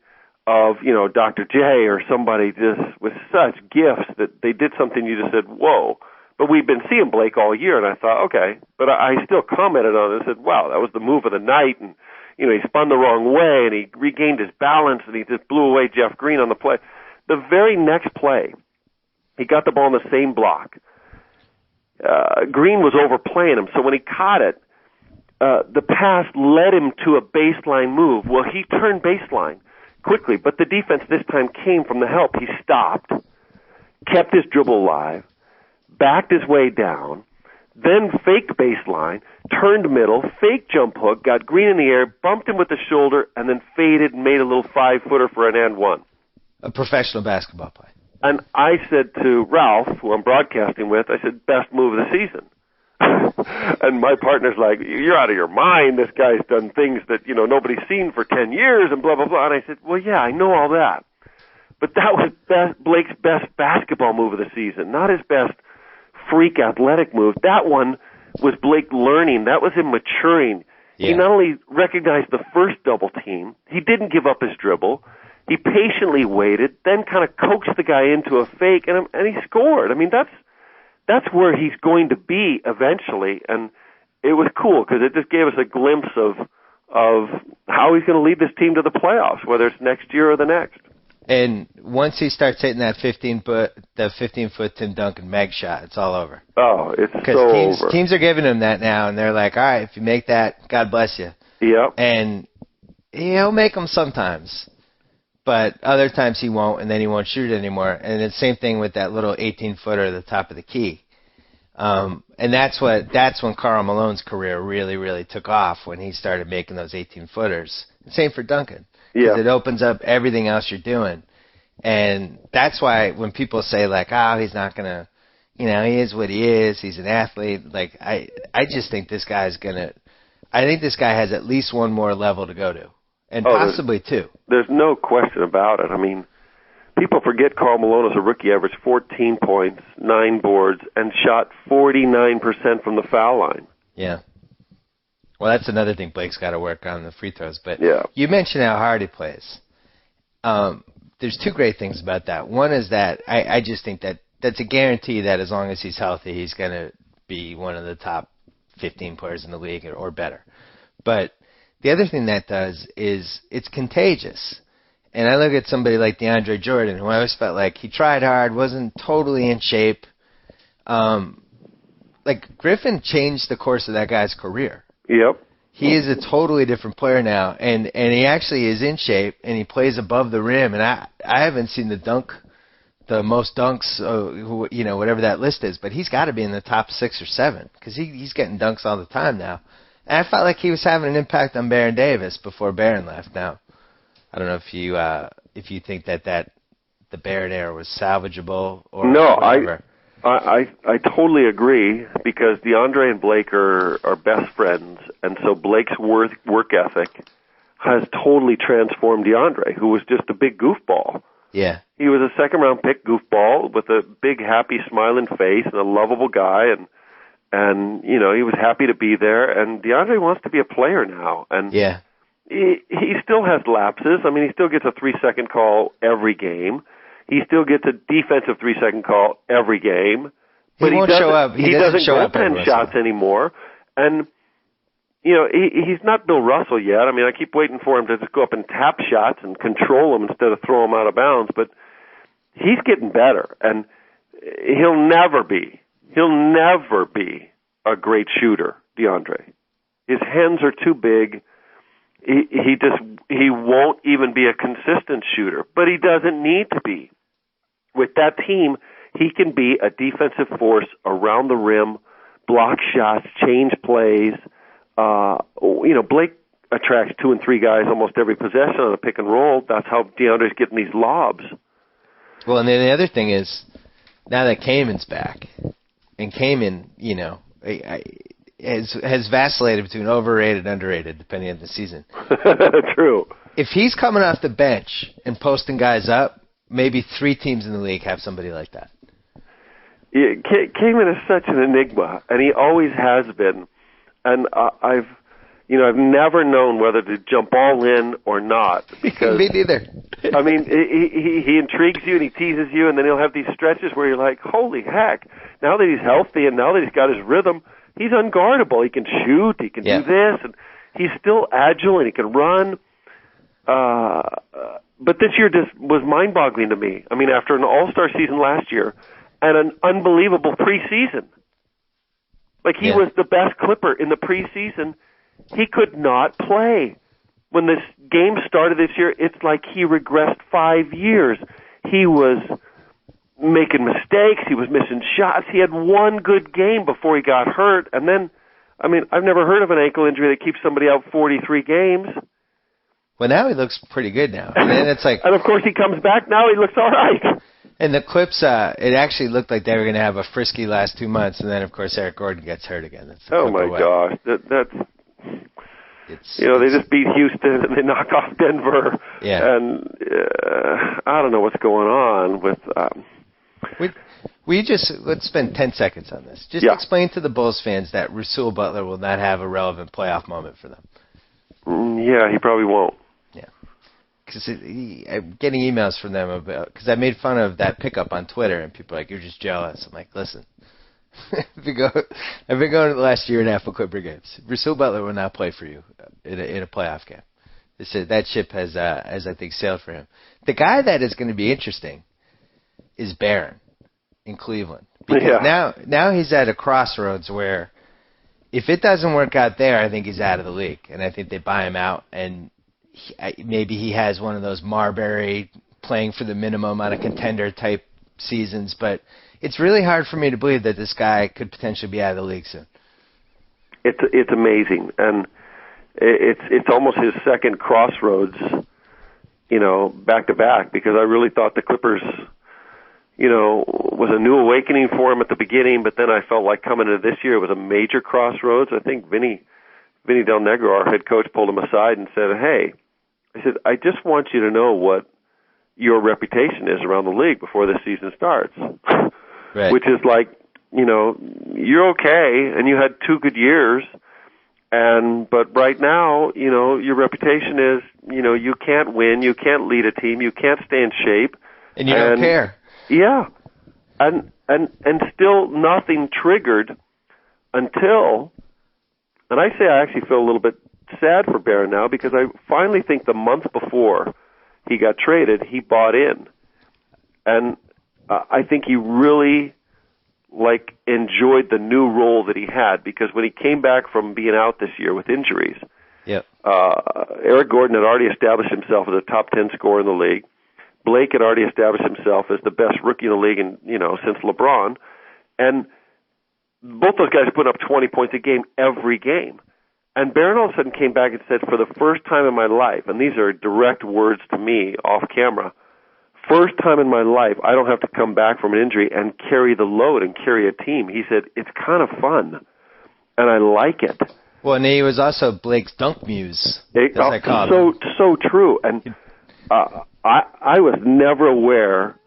of, Dr. J or somebody just with such gifts that they did something you just said, whoa. But we've been seeing Blake all year, and I thought, okay. But I still commented on it and said, wow, that was the move of the night. And, he spun the wrong way, and he regained his balance, and he just blew away Jeff Green on the play. The very next play, he got the ball in the same block. Green was overplaying him, so when he caught it, the pass led him to a baseline move. Well, he turned baseline quickly, but the defense this time came from the help. He stopped, kept his dribble alive, backed his way down, then faked baseline, turned middle, fake jump hook, got Green in the air, bumped him with the shoulder, and then faded and made a little 5-footer for an and one. A professional basketball play. And I said to Ralph, who I'm broadcasting with, I said, best move of the season. And my partner's like, you're out of your mind. This guy's done things that, nobody's seen for 10 years and blah, blah, blah. And I said, well, yeah, I know all that. But that was Blake's best basketball move of the season, not his best freak athletic move. That one was Blake learning. That was him maturing. Yeah. He not only recognized the first double team, he didn't give up his dribble. He patiently waited, then kind of coaxed the guy into a fake, and he scored. That's where he's going to be eventually, and it was cool because it just gave us a glimpse of how he's going to lead this team to the playoffs, whether it's next year or the next. And once he starts hitting that 15-foot Tim Duncan meg shot, it's all over. Oh, it's so over. Teams are giving him that now, and they're like, all right, if you make that, God bless you. Yep. And he'll make them sometimes. But other times he won't, and then he won't shoot it anymore. And it's the same thing with that little 18-footer at the top of the key. And that's when Karl Malone's career really, really took off, when he started making those 18-footers. Same for Duncan. Because it opens up everything else you're doing. And that's why when people say, he's not going to, he is what he is, he's an athlete, I just think this guy's going to, I think this guy has at least one more level to go to. And possibly two. There's no question about it. People people forget Karl Malone as a rookie averaged 14 points, 9 boards, and shot 49% from the foul line. Yeah. Well, that's another thing Blake's got to work on, the free throws. But Yeah. you mentioned how hard he plays. There's two great things about that. One is that I just think that that's a guarantee that as long as he's healthy, he's going to be one of the top 15 players in the league or better. But the other thing that does is it's contagious. And I look at somebody like DeAndre Jordan, who I always felt like he tried hard, wasn't totally in shape. Like Griffin changed the course of that guy's career. Yep. He is a totally different player now, and he actually is in shape, and he plays above the rim. And I haven't seen the most dunks, whatever that list is, but he's got to be in the top 6 or 7 because he's getting dunks all the time now. And I felt like he was having an impact on Baron Davis before Baron left. Now, I don't know if you think that the Baron era was salvageable or no, whatever. I totally agree because DeAndre and Blake are best friends, and so Blake's work ethic has totally transformed DeAndre, who was just a big goofball. Yeah. He was a second-round pick goofball with a big, happy, smiling face and a lovable guy, and he was happy to be there. And DeAndre wants to be a player now, and yeah, he still has lapses. I mean, he still gets a 3-second call every game. He still gets a defensive 3-second call every game. But he won't show up. He doesn't show go up 10 shots anymore. And, he's not Bill Russell yet. I mean, I keep waiting for him to just go up and tap shots and control them instead of throw them out of bounds. But he's getting better. And he'll never be a great shooter, DeAndre. His hands are too big. He won't even be a consistent shooter, but he doesn't need to be. With that team, he can be a defensive force around the rim, block shots, change plays. Blake attracts 2 and 3 guys almost every possession on a pick and roll. That's how DeAndre's getting these lobs. Well, and then the other thing is, now that Kamin's back, and Kamin, has vacillated between overrated and underrated, depending on the season. True. If he's coming off the bench and posting guys up, maybe 3 teams in the league have somebody like that. Yeah, Kamin is such an enigma, and he always has been. And I've never known whether to jump all in or not. Because me neither. I mean, he intrigues you and he teases you, and then he'll have these stretches where you're like, holy heck! Now that he's healthy and now that he's got his rhythm, he's unguardable. He can shoot. He can do this, and he's still agile and he can run. But this year just was mind-boggling to me. I mean, after an all-star season last year and an unbelievable preseason, like he was the best Clipper in the preseason, he could not play. When this game started this year, it's like he regressed 5 years. He was making mistakes. He was missing shots. He had one good game before he got hurt. And then, I mean, I've never heard of an ankle injury that keeps somebody out 43 games. Well, now he looks pretty good now. And then it's like, and of course he comes back. Now he looks all right. And the Clips, it actually looked like they were going to have a frisky last 2 months. And then, of course, Eric Gordon gets hurt again. That's oh, my gosh. They just beat Houston and they knock off Denver. Yeah. And I don't know what's going on with... Let's spend 10 seconds on this. Just explain to the Bulls fans that Rasul Butler will not have a relevant playoff moment for them. Yeah, he probably won't. Yeah. Because I'm getting emails from them because I made fun of that pickup on Twitter, and people are like, you're just jealous. I'm like, listen. I've been going the last year and a half of Clipper games. Rasul Butler will not play for you in a playoff game. That ship has I think, sailed for him. The guy that is going to be interesting is Barron in Cleveland. Because now he's at a crossroads where if it doesn't work out there, I think he's out of the league. And I think they buy him out, and maybe he has one of those Marbury playing for the minimum on a contender type seasons. But it's really hard for me to believe that this guy could potentially be out of the league soon. It's amazing. And it's almost his second crossroads, back to back, because I really thought the Clippers, was a new awakening for him at the beginning, but then I felt like coming into this year it was a major crossroads. I think Vinny Del Negro, our head coach, pulled him aside and said, hey, I just want you to know what your reputation is around the league before the season starts. Right. Which is like, you're okay, and you had 2 good years, but right now, your reputation is, you can't win, you can't lead a team, you can't stay in shape. And you don't care. Yeah. And still nothing triggered until, and I say I actually feel a little bit sad for Barron now, because I finally think the month before he got traded, he bought in. And I think he really enjoyed the new role that he had, because when he came back from being out this year with injuries, yep. Eric Gordon had already established himself as a top 10 scorer in the league. Blake had already established himself as the best rookie in the league since LeBron. And both those guys put up 20 points a game every game. And Barron all of a sudden came back and said, for the first time in my life, and these are direct words to me off camera, first time in my life, I don't have to come back from an injury and carry the load and carry a team. He said, it's kind of fun, and I like it. Well, and he was also Blake's dunk muse, as I call him. So true. And I was never aware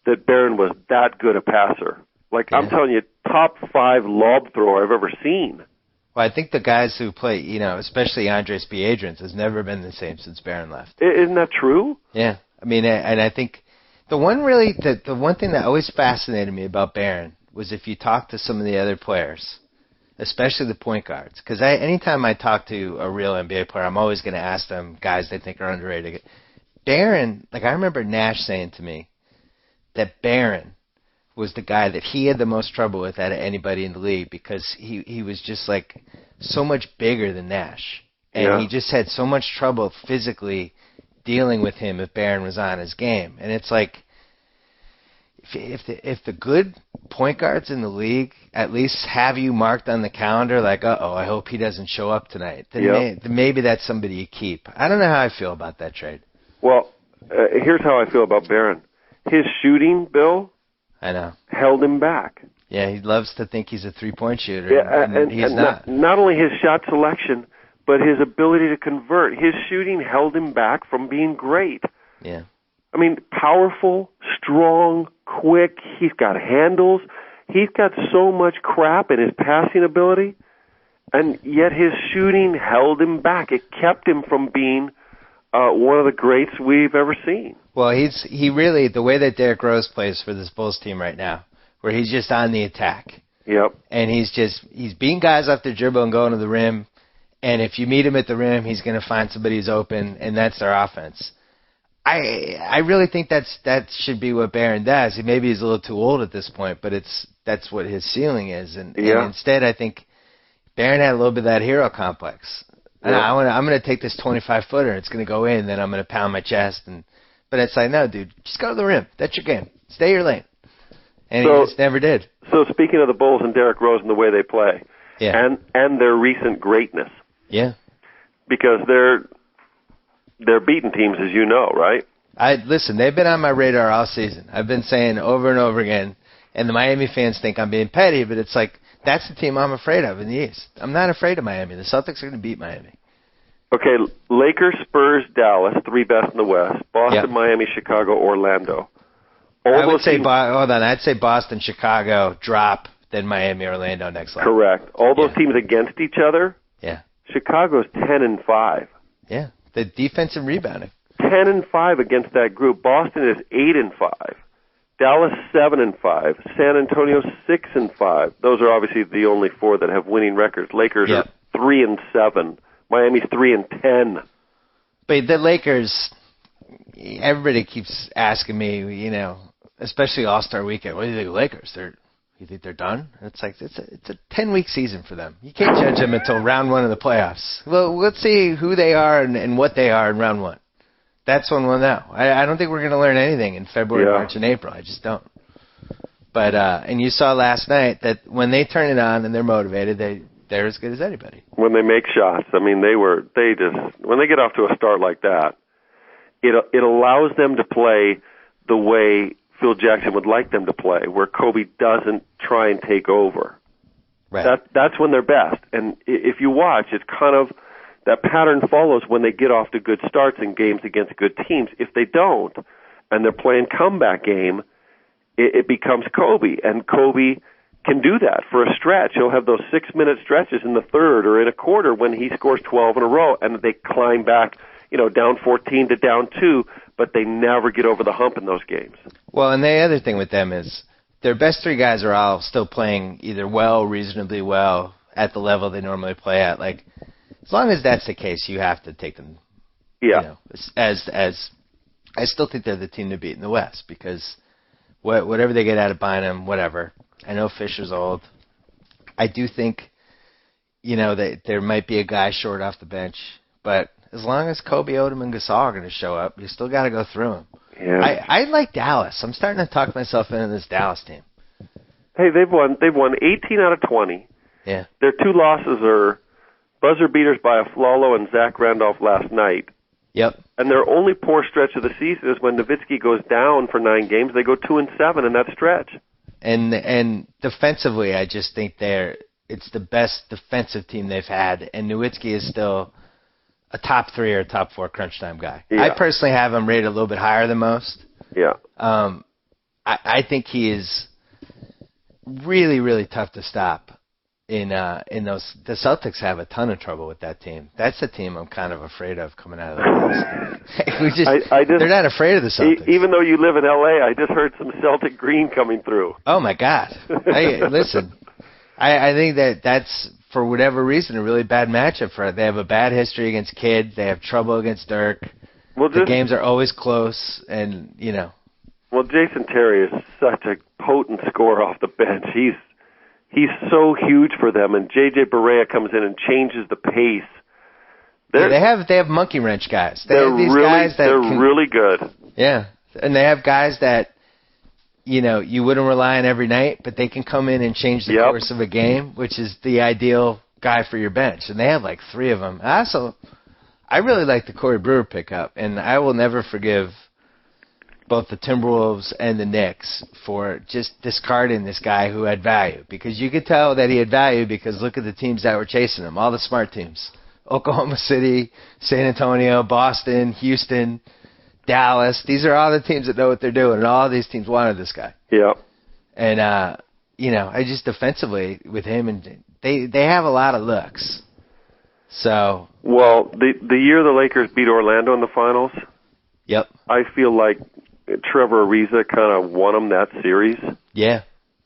that Barron was that good a passer. I'm telling you, top 5 lob thrower I've ever seen. Well, I think the guys who play, especially Andres Biedrins, has never been the same since Barron left. Isn't that true? Yeah. I mean, and I think the one thing that always fascinated me about Barron was if you talk to some of the other players, especially the point guards, because anytime I talk to a real NBA player, I'm always going to ask them guys they think are underrated. Barron, I remember Nash saying to me that Barron was the guy that he had the most trouble with out of anybody in the league, because he was just so much bigger than Nash. And he just had so much trouble physically dealing with him if Barron was on his game. And it's if the good point guards in the league at least have you marked on the calendar, I hope he doesn't show up tonight, then maybe that's somebody you keep. I don't know how I feel about that trade. Well, here's how I feel about Barron. His shooting, Bill, I know, held him back. Yeah, he loves to think he's a three-point shooter, and he's not. Not only his shot selection, but his ability to convert. His shooting held him back from being great. Yeah. I mean, powerful, strong, quick. He's got handles. He's got so much crap in his passing ability, and yet his shooting held him back. It kept him from being one of the greats we've ever seen. Well, he really, the way that Derrick Rose plays for this Bulls team right now, where he's just on the attack. Yep. And he's beating guys off their dribble and going to the rim, and if you meet him at the rim, he's going to find somebody who's open, and that's their offense. I really think that should be what Barron does. Maybe he's a little too old at this point, but that's what his ceiling is. And instead, I think Barron had a little bit of that hero complex. Yeah. I'm going to take this 25-footer. It's going to go in, then I'm going to pound my chest. But it's no, dude, just go to the rim. That's your game. Stay your lane. And he just never did. So speaking of the Bulls and Derrick Rose and the way they play, and their recent greatness, because they're beating teams, as you know, right? Listen, they've been on my radar all season. I've been saying over and over again, and the Miami fans think I'm being petty, but it's that's the team I'm afraid of in the East. I'm not afraid of Miami. The Celtics are going to beat Miami. Okay, Lakers, Spurs, Dallas, 3 best in the West. Boston, Miami, Chicago, Orlando. I'd say Boston, Chicago, drop, then Miami, Orlando next level. Correct. All those teams against each other. Yeah. Chicago's 10-5. Yeah. The defensive rebounding. 10-5 against that group. Boston is 8-5. Dallas 7-5. San Antonio 6-5. Those are obviously the only 4 that have winning records. Lakers are 3-7. Miami's 3-10. But the Lakers, everybody keeps asking me, especially All-Star Weekend, what do you think of the Lakers? You think they're done? It's a 10-week season for them. You can't judge them until round 1 of the playoffs. Well, let's see who they are and what they are in round 1. That's when we'll know. I don't think we're going to learn anything in February, March, and April. I just don't. But and you saw last night that when they turn it on and they're motivated, they're as good as anybody. When they make shots, I mean, when they get off to a start like that, it allows them to play the way Phil Jackson would like them to play, where Kobe doesn't try and take over. Right. That's when they're best. And if you watch, it's kind of that pattern follows when they get off to good starts in games against good teams. If they don't, and they're playing comeback game, it becomes Kobe. And Kobe can do that for a stretch. He'll have those 6-minute stretches in the third or in a quarter when he scores 12 in a row, and they climb back, down 14 to down 2, but they never get over the hump in those games. Well, and the other thing with them is their best three guys are all still playing either well, reasonably well, at the level they normally play at. Like, as long as that's the case, you have to take them. Yeah. As I still think they're the team to beat in the West because whatever they get out of Bynum, whatever. I know Fisher's old. I do think, that there might be a guy short off the bench, but as long as Kobe, Odom, and Gasol are going to show up, you still got to go through them. Yeah. I like Dallas. I'm starting to talk myself into this Dallas team. Hey, they've won 18 out of 20. Yeah. Their 2 losses are buzzer beaters by Aflalo and Zach Randolph last night. Yep. And their only poor stretch of the season is when Nowitzki goes down for 9 games. They go 2-7 in that stretch. And defensively, I just think it's the best defensive team they've had, and Nowitzki is still a top 3 or top 4 crunch time guy. Yeah. I personally have him rated a little bit higher than most. Yeah. I think he is really, really tough to stop. In those, the Celtics have a ton of trouble with that team. That's the team I'm kind of afraid of coming out of the West. They're not afraid of the Celtics. Even though you live in L.A., I just heard some Celtic green coming through. Oh my God! Listen, I think that's for whatever reason a really bad matchup for it. They have a bad history against Kidd. They have trouble against Dirk. Well, the games are always close, and Well, Jason Terry is such a potent scorer off the bench. He's so huge for them, and J.J. Barea comes in and changes the pace. They have monkey wrench guys. They're They're really good. Yeah, and they have guys that you wouldn't rely on every night, but they can come in and change the course of a game, which is the ideal guy for your bench. And they have like 3 of them. I really like the Corey Brewer pickup, and I will never forgive both the Timberwolves and the Knicks for just discarding this guy who had value, because you could tell that he had value because look at the teams that were chasing him, all the smart teams. Oklahoma City, San Antonio, Boston, Houston, Dallas. These are all the teams that know what they're doing, and all these teams wanted this guy. Yeah. And, I just defensively with him, and they have a lot of looks. So. Well, the year the Lakers beat Orlando in the finals, yep, I feel like Trevor Ariza kind of won them that series. Yeah.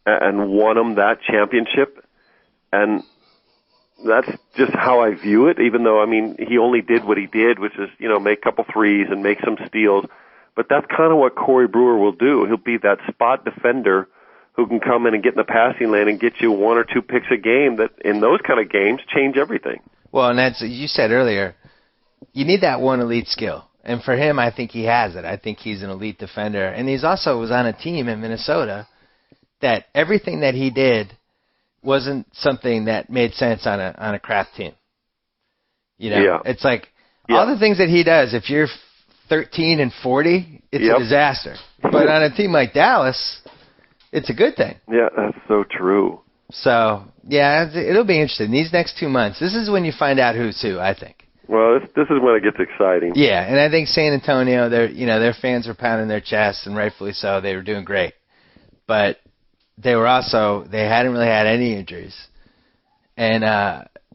And won them that championship. And that's just how I view it, even though, he only did what he did, which is, make a couple threes and make some steals. But that's kind of what Corey Brewer will do. He'll be that spot defender who can come in and get in the passing lane and get you 1 or 2 picks a game that, in those kind of games, change everything. Well, and that's, you said earlier, you need that one elite skill. And for him, I think he has it. I think he's an elite defender. And he's also was on a team in Minnesota that everything that he did wasn't something that made sense on a crap team. It's like all the things that he does, if you're 13 and 40, it's a disaster. But on a team like Dallas, it's a good thing. Yeah, that's so true. So, yeah, it'll be interesting. These next 2 months, this is when you find out who's who, I think. Well, this is when it gets exciting. Yeah, and I think San Antonio, their fans were pounding their chests, and rightfully so. They were doing great, but they hadn't really had any injuries, and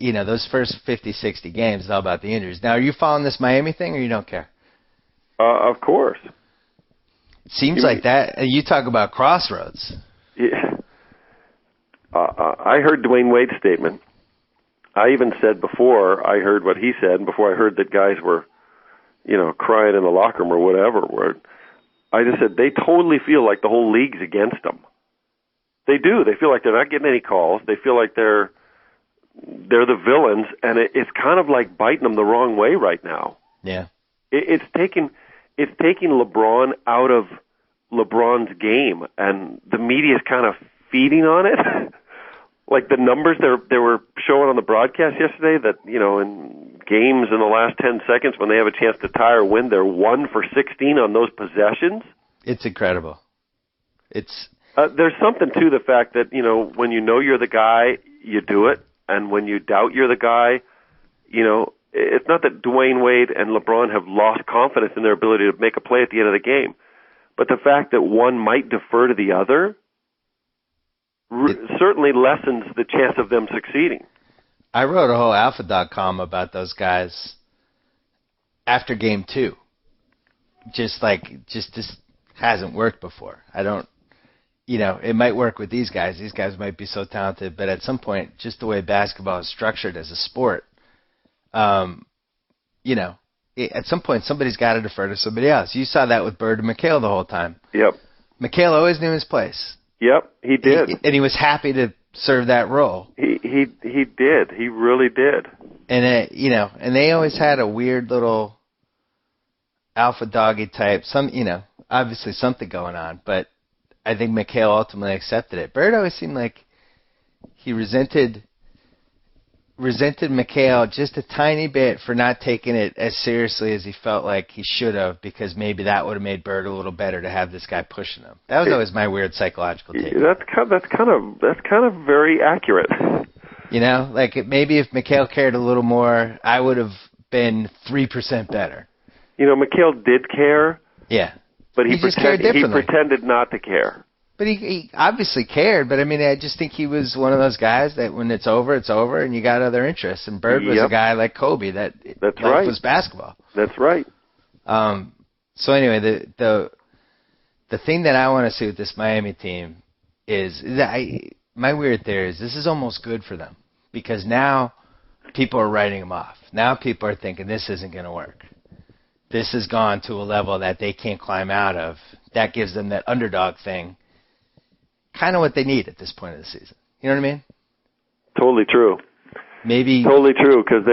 those first 50, 60 games is all about the injuries. Now, are you following this Miami thing, or you don't care? Of course. It seems like that. You talk about crossroads. Yeah. I heard Dwayne Wade's statement. I even said before I heard what he said, and before I heard that guys were, crying in the locker room or whatever, I just said they totally feel like the whole league's against them. They do. They feel like they're not getting any calls. They feel like they're the villains, and it's kind of like biting them the wrong way right now. Yeah. It's taking LeBron out of LeBron's game, and the media's kind of feeding on it. Like the numbers they were showing on the broadcast yesterday that, in games in the last 10 seconds when they have a chance to tie or win, they're 1 for 16 on those possessions. It's incredible. There's something to the fact that, when you're the guy, you do it. And when you doubt you're the guy, it's not that Dwayne Wade and LeBron have lost confidence in their ability to make a play at the end of the game. but the fact that one might defer to the other certainly lessens the chance of them succeeding. I wrote a whole Alpha Dog column about those guys after game 2. Just this hasn't worked before. I don't, it might work with these guys. These guys might be so talented, but at some point, just the way basketball is structured as a sport, at some point somebody's got to defer to somebody else. You saw that with Bird and McHale the whole time. Yep. McHale always knew his place. Yep, he did. And he was happy to serve that role. He did. He really did. And and they always had a weird little alpha doggy type, obviously something going on, but I think McHale ultimately accepted it. Bird always seemed like he resented McHale just a tiny bit for not taking it as seriously as he felt like he should have, because maybe that would have made Bird a little better to have this guy pushing him. That was always my weird psychological take. That's kind of very accurate. Maybe if McHale cared a little more, I would have been 3% better. McHale did care. Yeah. But he pretended not to care. But he obviously cared. But, I just think he was one of those guys that when it's over, and you got other interests. And Bird was a guy like Kobe that life was basketball. That's right. So anyway, the thing that I want to see with this Miami team is my weird theory is this is almost good for them, because now people are writing them off. Now people are thinking this isn't going to work. This has gone to a level that they can't climb out of. That gives them that underdog thing, kind of what they need at this point of the season. You know what I mean? Totally true. Maybe totally true, because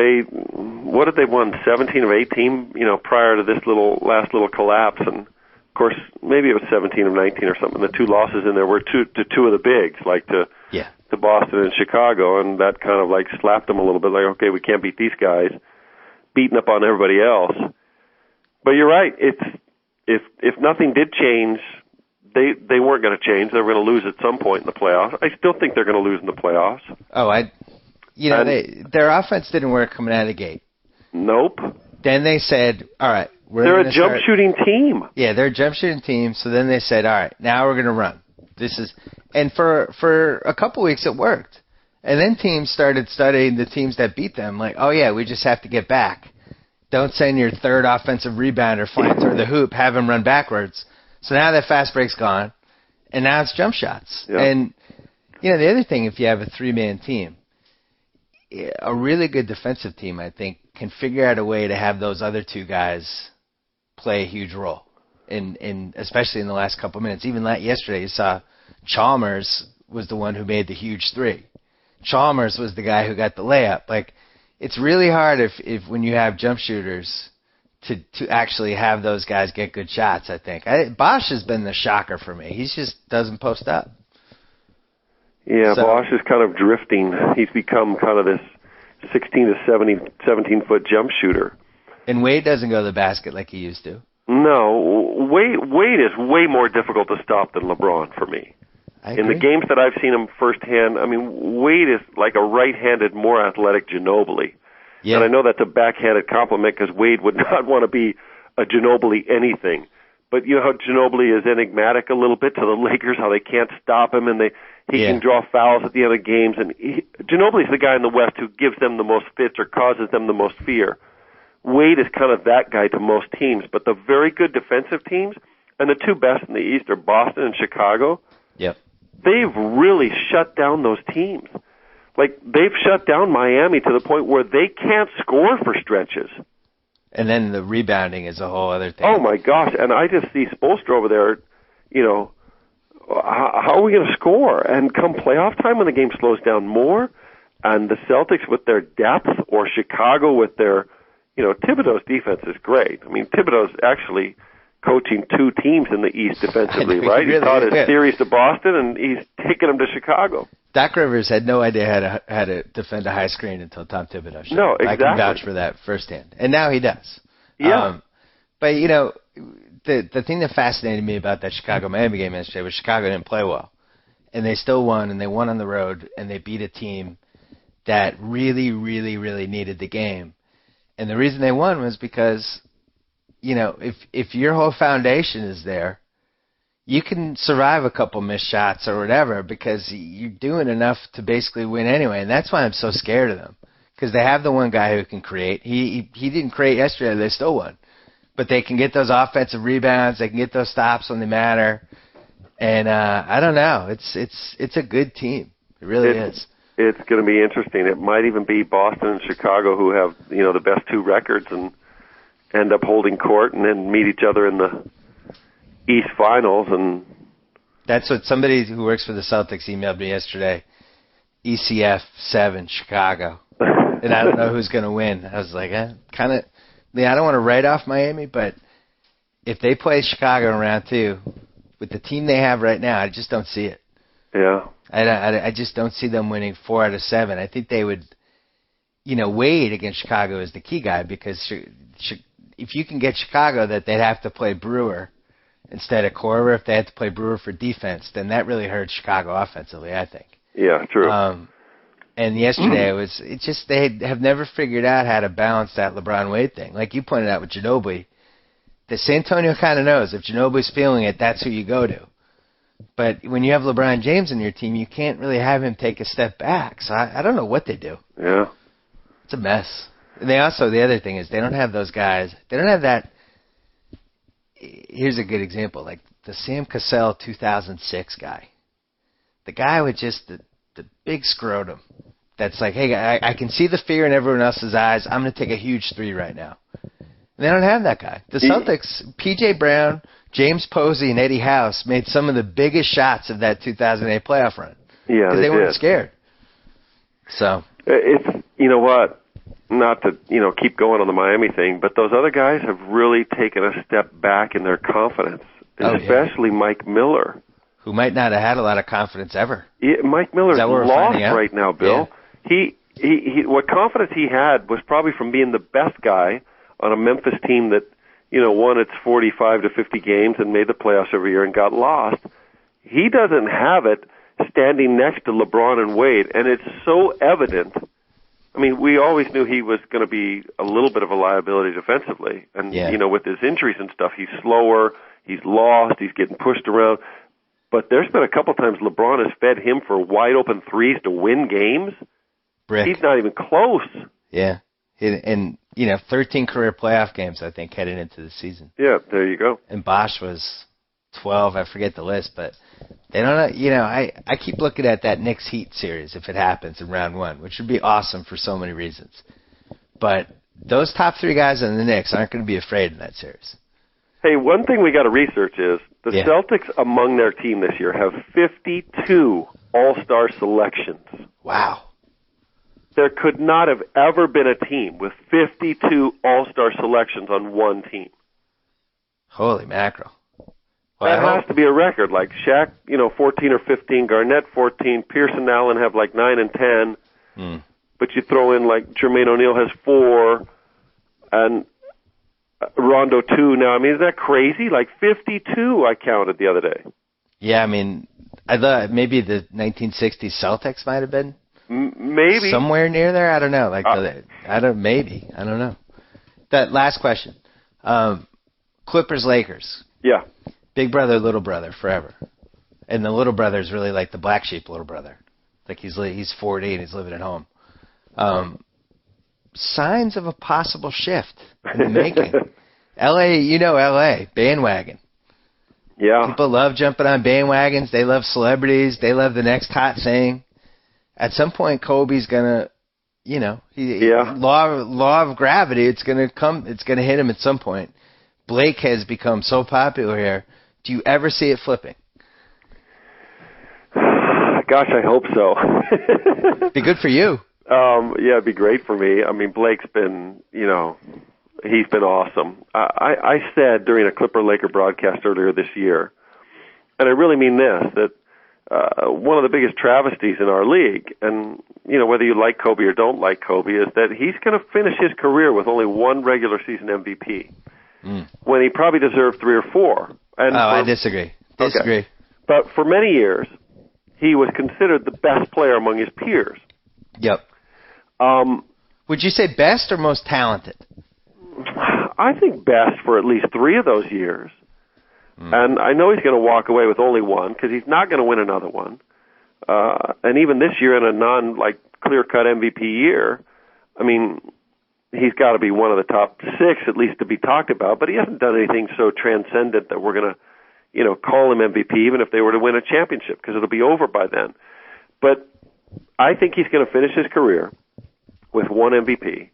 what did they won? 17 of 18, prior to this last little collapse, and of course maybe it was 17 of 19 or something. The 2 losses in there were to two of the bigs, to Boston and Chicago, and that kind of slapped them a little bit. Okay, we can't beat these guys, beating up on everybody else. But you're right. If nothing did change, they weren't going to change. They were going to lose at some point in the playoffs. I still think they're going to lose in the playoffs. Oh, their offense didn't work coming out of the gate. Nope. Then they said, all right, they're a jump shooting team. Yeah, they're a jump shooting team. So then they said, all right, now we're going to run. And for a couple weeks it worked. And then teams started studying the teams that beat them, oh yeah, we just have to get back. Don't send your third offensive rebounder flying through the hoop, have him run backwards. So now that fast break's gone, and now it's jump shots. Yep. And, the other thing, if you have a 3-man team, a really good defensive team, I think, can figure out a way to have those other 2 guys play a huge role, especially in the last couple minutes. Even yesterday, you saw Chalmers was the one who made the huge 3. Chalmers was the guy who got the layup. It's really hard if when you have jump shooters to actually have those guys get good shots, I think. Bosch has been the shocker for me. He just doesn't post up. Yeah, Bosch is kind of drifting. He's become kind of this 16 to 17-foot jump shooter. And Wade doesn't go to the basket like he used to. No, Wade is way more difficult to stop than LeBron for me. In the games that I've seen him firsthand, Wade is like a right-handed, more athletic Ginobili. Yeah. And I know that's a backhanded compliment, because Wade would not want to be a Ginobili anything. But you know how Ginobili is enigmatic a little bit to the Lakers, how they can't stop him, and he can draw fouls at the end of games. And Ginobili's the guy in the West who gives them the most fits or causes them the most fear. Wade is kind of that guy to most teams. But the very good defensive teams, and the 2 best in the East are Boston and Chicago. Yep. They've really shut down those teams. They've shut down Miami to the point where they can't score for stretches. And then the rebounding is a whole other thing. Oh, my gosh. And I just see Spoelstra over there, how are we going to score? And come playoff time when the game slows down more, and the Celtics with their depth, or Chicago with their, Thibodeau's defense is great. Thibodeau's actually coaching 2 teams in the East defensively, right? He taught his series to Boston, and he's taking them to Chicago. Doc Rivers had no idea how to defend a high screen until Tom Thibodeau showed. No, exactly. I can vouch for that firsthand. And now he does. Yeah. But, the thing that fascinated me about that Chicago-Miami game yesterday was Chicago didn't play well. And they still won, and they won on the road, and they beat a team that really, really, really needed the game. And the reason they won was because, if your whole foundation is there, you can survive a couple missed shots or whatever because you're doing enough to basically win anyway. And that's why I'm so scared of them, because they have the one guy who can create. He didn't create yesterday. They still won. But they can get those offensive rebounds. They can get those stops when they matter. And I don't know. It's a good team. It really is. It's going to be interesting. It might even be Boston and Chicago who have, the best two records and end up holding court and then meet each other in the East Finals. And that's what somebody who works for the Celtics emailed me yesterday. ECF 7 Chicago. And I don't know who's going to win. I was like, kind of. I don't want to write off Miami, but if they play Chicago in round 2 with the team they have right now, I just don't see it. Yeah. I just don't see them winning 4 out of 7. I think they would, Wade against Chicago is the key guy, because if you can get Chicago that they'd have to play Brewer instead of Korver, if they had to play Brewer for defense, then that really hurts Chicago offensively, I think. Yeah, true. And yesterday they have never figured out how to balance that LeBron-Wade thing. Like you pointed out with Ginobili, the San Antonio kind of knows if Ginobili's feeling it, that's who you go to. But when you have LeBron James in your team, you can't really have him take a step back. So I don't know what they do. Yeah. It's a mess. And the other thing is they don't have those guys. They don't have that. Here's a good example, like the Sam Cassell 2006 guy. The guy with just the big scrotum. That's like, hey, I can see the fear in everyone else's eyes. I'm going to take a huge 3 right now. And they don't have that guy. The Celtics, P.J. Brown, James Posey, and Eddie House made some of the biggest shots of that 2008 playoff run. Yeah, because they weren't scared. So it's, you know what, not to keep going on the Miami thing, but those other guys have really taken a step back in their confidence, especially Mike Miller, who might not have had a lot of confidence ever. Mike Miller's lost right now, Bill. Yeah. He what confidence he had was probably from being the best guy on a Memphis team that won its 45 to 50 games and made the playoffs every year and got lost. He doesn't have it standing next to LeBron and Wade, and it's so evident. I mean, we always knew he was going to be a little bit of a liability defensively, and with his injuries and stuff, he's slower, he's lost, he's getting pushed around. But there's been a couple times LeBron has fed him for wide open threes to win games. He's not even close. Yeah, and 13 career playoff games, I think, heading into the season. Yeah, there you go. And Bosch was 12. I forget the list, but they don't. I keep looking at that Knicks Heat series if it happens in round 1, which would be awesome for so many reasons. But those top 3 guys in the Knicks aren't going to be afraid in that series. Hey, one thing we got to research is the Celtics among their team this year have 52 All-Star selections. Wow. There could not have ever been a team with 52 All-Star selections on one team. Holy mackerel. Well, that has to be a record. Like Shaq, 14 or 15, Garnett 14, Pierce and Allen have like 9 and 10. But you throw in like Jermaine O'Neal has 4 and Rondo 2 now. I mean, is that crazy? Like 52 I counted the other day. Yeah, I mean, I thought maybe the 1960s Celtics might have been. Maybe somewhere near there. I don't know. I don't know. That last question. Clippers, Lakers. Yeah. Big brother, little brother, forever. And the little brother is really like the black sheep little brother. Like he's 40 and he's living at home. Signs of a possible shift in the making. LA, bandwagon. Yeah. People love jumping on bandwagons. They love celebrities. They love the next hot thing. At some point, Kobe's gonna, law of gravity. It's gonna hit him at some point. Blake has become so popular here. Do you ever see it flipping? Gosh, I hope so. Be good for you. Yeah, it'd be great for me. I mean, Blake's been, he's been awesome. I said during a Clipper-Laker broadcast earlier this year, and I really mean this, that one of the biggest travesties in our league, and whether you like Kobe or don't like Kobe, is that he's going to finish his career with only 1 regular season MVP when he probably deserved 3 or 4. And I disagree. Okay. But for many years, he was considered the best player among his peers. Yep. Would you say best or most talented? I think best for at least 3 of those years. And I know he's going to walk away with only one because he's not going to win another one. And even this year in a clear-cut MVP year, I mean, he's got to be one of the top 6 at least to be talked about, but he hasn't done anything so transcendent that we're going to, call him MVP even if they were to win a championship because it'll be over by then. But I think he's going to finish his career with one MVP.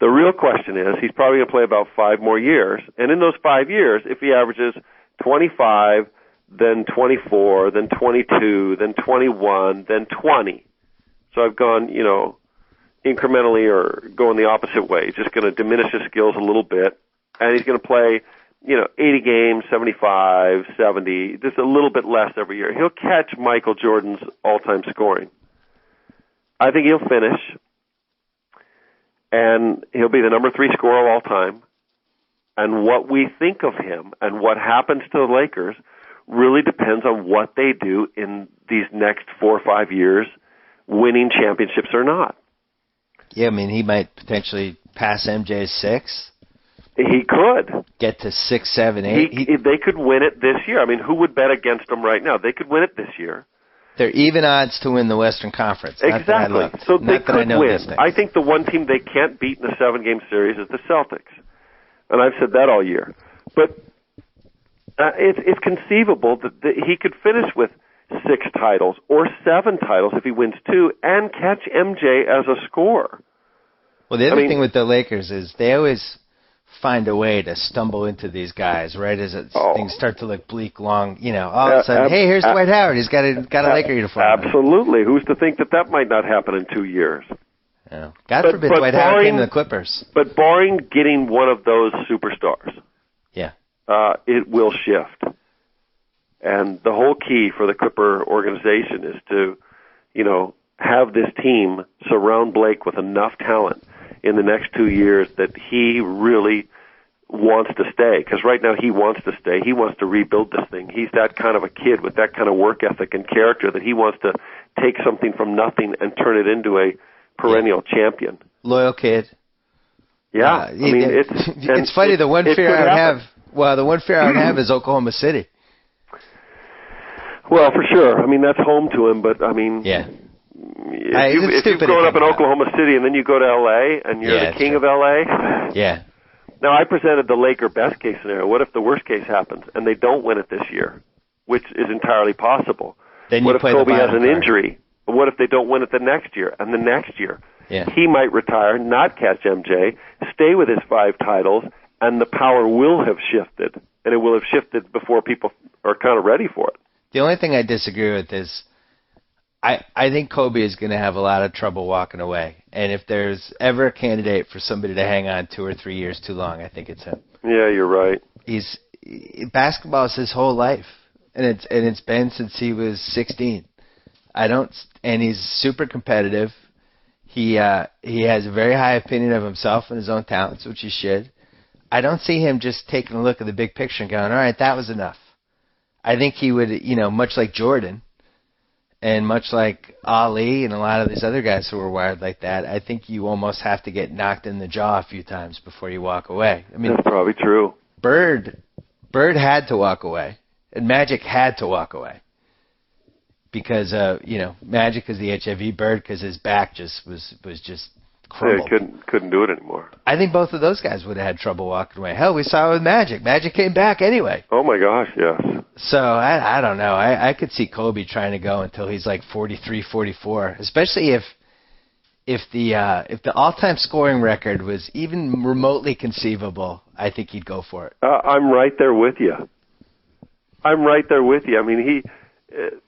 The real question is he's probably going to play about 5 more years, and in those 5 years, if he averages 25, then 24, then 22, then 21, then 20. So I've gone, incrementally or going the opposite way. He's just going to diminish his skills a little bit, and he's going to play, 80 games, 75, 70, just a little bit less every year. He'll catch Michael Jordan's all-time scoring. I think he'll finish, and he'll be the number 3 scorer of all time. And what we think of him and what happens to the Lakers really depends on what they do in these next 4 or 5 years, winning championships or not. Yeah, I mean, he might potentially pass MJ's 6. He could. Get to 6, 7, 8. They could win it this year. I mean, who would bet against them right now? They could win it this year. They're even odds to win the Western Conference. Exactly. So they could win. I think the one team they can't beat in a 7-game series is the Celtics. And I've said that all year. But it's conceivable that he could finish with 6 titles or 7 titles if he wins 2 and catch MJ as a scorer. Well, the other thing with the Lakers is they always find a way to stumble into these guys, right? As things start to look bleak, long, all of a sudden, hey, here's Dwight Howard. He's got a Laker uniform. Absolutely. Who's to think that might not happen in 2 years? Yeah. God forbid Dwight Howard came to the Clippers. But barring getting one of those superstars, it will shift. And the whole key for the Clipper organization is to, have this team surround Blake with enough talent in the next 2 years that he really wants to stay. Because right now he wants to stay. He wants to rebuild this thing. He's that kind of a kid with that kind of work ethic and character that he wants to take something from nothing and turn it into a perennial champion. Loyal kid. Yeah. It's funny. The one fear I would have is Oklahoma City. Well, for sure. I mean, that's home to him, but if you've grown up in Oklahoma City and then you go to L.A. and you're the king of L.A. Yeah. Now, I presented the Laker best case scenario. What if the worst case happens and they don't win it this year, which is entirely possible? Then what if Kobe has an injury? What if they don't win it the next year and the next year? Yeah. He might retire, not catch MJ, stay with his 5 titles, and the power will have shifted. And it will have shifted before people are kind of ready for it. The only thing I disagree with is I think Kobe is going to have a lot of trouble walking away. And if there's ever a candidate for somebody to hang on 2 or 3 years too long, I think it's him. Yeah, you're right. Basketball is his whole life, and it's been since he was 16. And he's super competitive. He has a very high opinion of himself and his own talents, which he should. I don't see him just taking a look at the big picture and going, all right, that was enough. I think he would, much like Jordan and much like Ali and a lot of these other guys who were wired like that, I think you almost have to get knocked in the jaw a few times before you walk away. I mean, that's probably true. Bird had to walk away, and Magic had to walk away because, Magic is the HIV, Bird because his back just was just crumbled. Yeah, couldn't do it anymore. I think both of those guys would have had trouble walking away. Hell, we saw it with Magic. Magic came back anyway. Oh my gosh, yes. So I don't know. I could see Kobe trying to go until he's like 43, 44, especially if the all-time scoring record was even remotely conceivable. I think he'd go for it. I'm right there with you. I mean,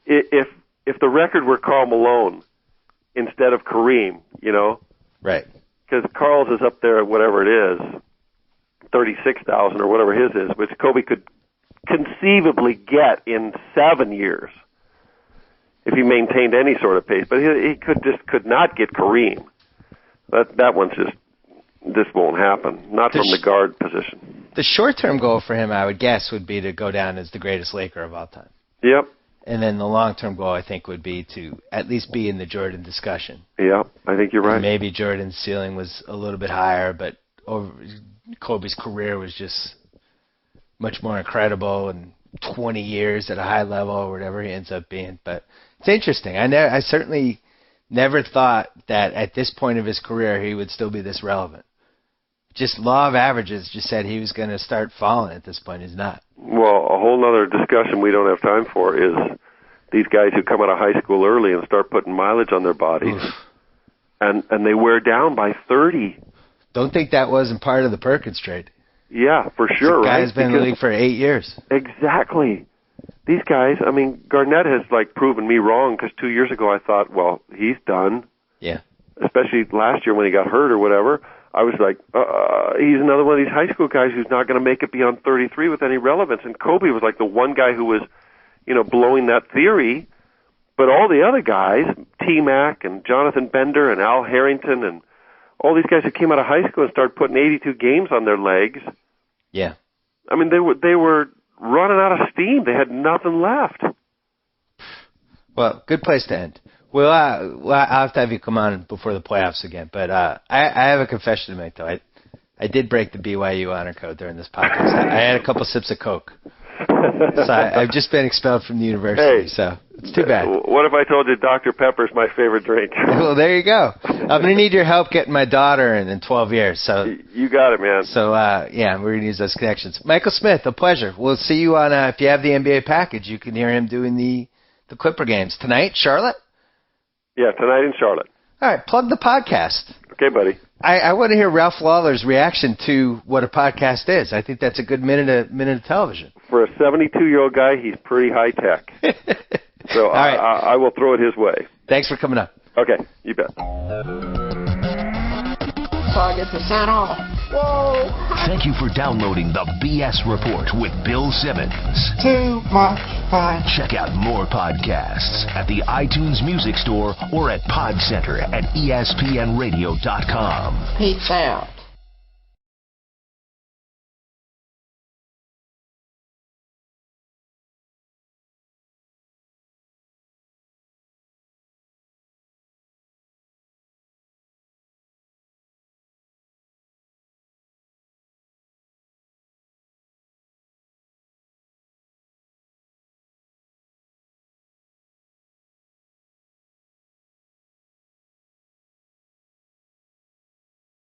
if the record were Karl Malone instead of Kareem, right? Because Karl's is up there at whatever it is, 36,000 or whatever his is, which Kobe could conceivably get in 7 years if he maintained any sort of pace. But he could not get Kareem. That one's this won't happen. Not from the guard position. The short-term goal for him, I would guess, would be to go down as the greatest Laker of all time. Yep. And then the long-term goal, I think, would be to at least be in the Jordan discussion. Yeah, I think you're right. And maybe Jordan's ceiling was a little bit higher, but Kobe's career was just much more incredible and 20 years at a high level or whatever he ends up being. But it's interesting. I certainly never thought that at this point of his career he would still be this relevant. Just law of averages just said he was going to start falling at this point. He's not. Well, a whole other discussion we don't have time for is these guys who come out of high school early and start putting mileage on their bodies, and they wear down by 30. Don't think that wasn't part of the Perkins trade. Yeah, for sure, right? Guy's been in the league for 8 years. Exactly. These guys, I mean, Garnett has, proven me wrong, because 2 years ago I thought, well, he's done. Yeah. Especially last year when he got hurt or whatever. I was like, he's another one of these high school guys who's not going to make it beyond 33 with any relevance. And Kobe was like the one guy who was, blowing that theory. But all the other guys, T-Mac and Jonathan Bender and Al Harrington and all these guys who came out of high school and started putting 82 games on their legs. Yeah. I mean, they were running out of steam. They had nothing left. Well, good place to end. Well, I'll have to have you come on before the playoffs again. But I have a confession to make, though. I did break the BYU honor code during this podcast. I had a couple sips of Coke. So I've just been expelled from the university, so it's too bad. What if I told you Dr. Pepper's my favorite drink? Well, there you go. I'm going to need your help getting my daughter in 12 years. So you got it, man. So, we're going to use those connections. Michael Smith, a pleasure. We'll see you on, if you have the NBA package, you can hear him doing the Clipper games. Tonight, Charlotte? Yeah, tonight in Charlotte. All right, plug the podcast. Okay, buddy. I want to hear Ralph Lawler's reaction to what a podcast is. I think that's a good minute of television. For a 72-year-old guy, he's pretty high tech. So right. I will throw it his way. Thanks for coming up. Okay, you bet. So I get to sign off. Whoa! Thank you for downloading the BS Report with Bill Simmons. Too much fun. Check out more podcasts at the iTunes Music Store or at PodCenter at ESPNRadio.com. Peace out.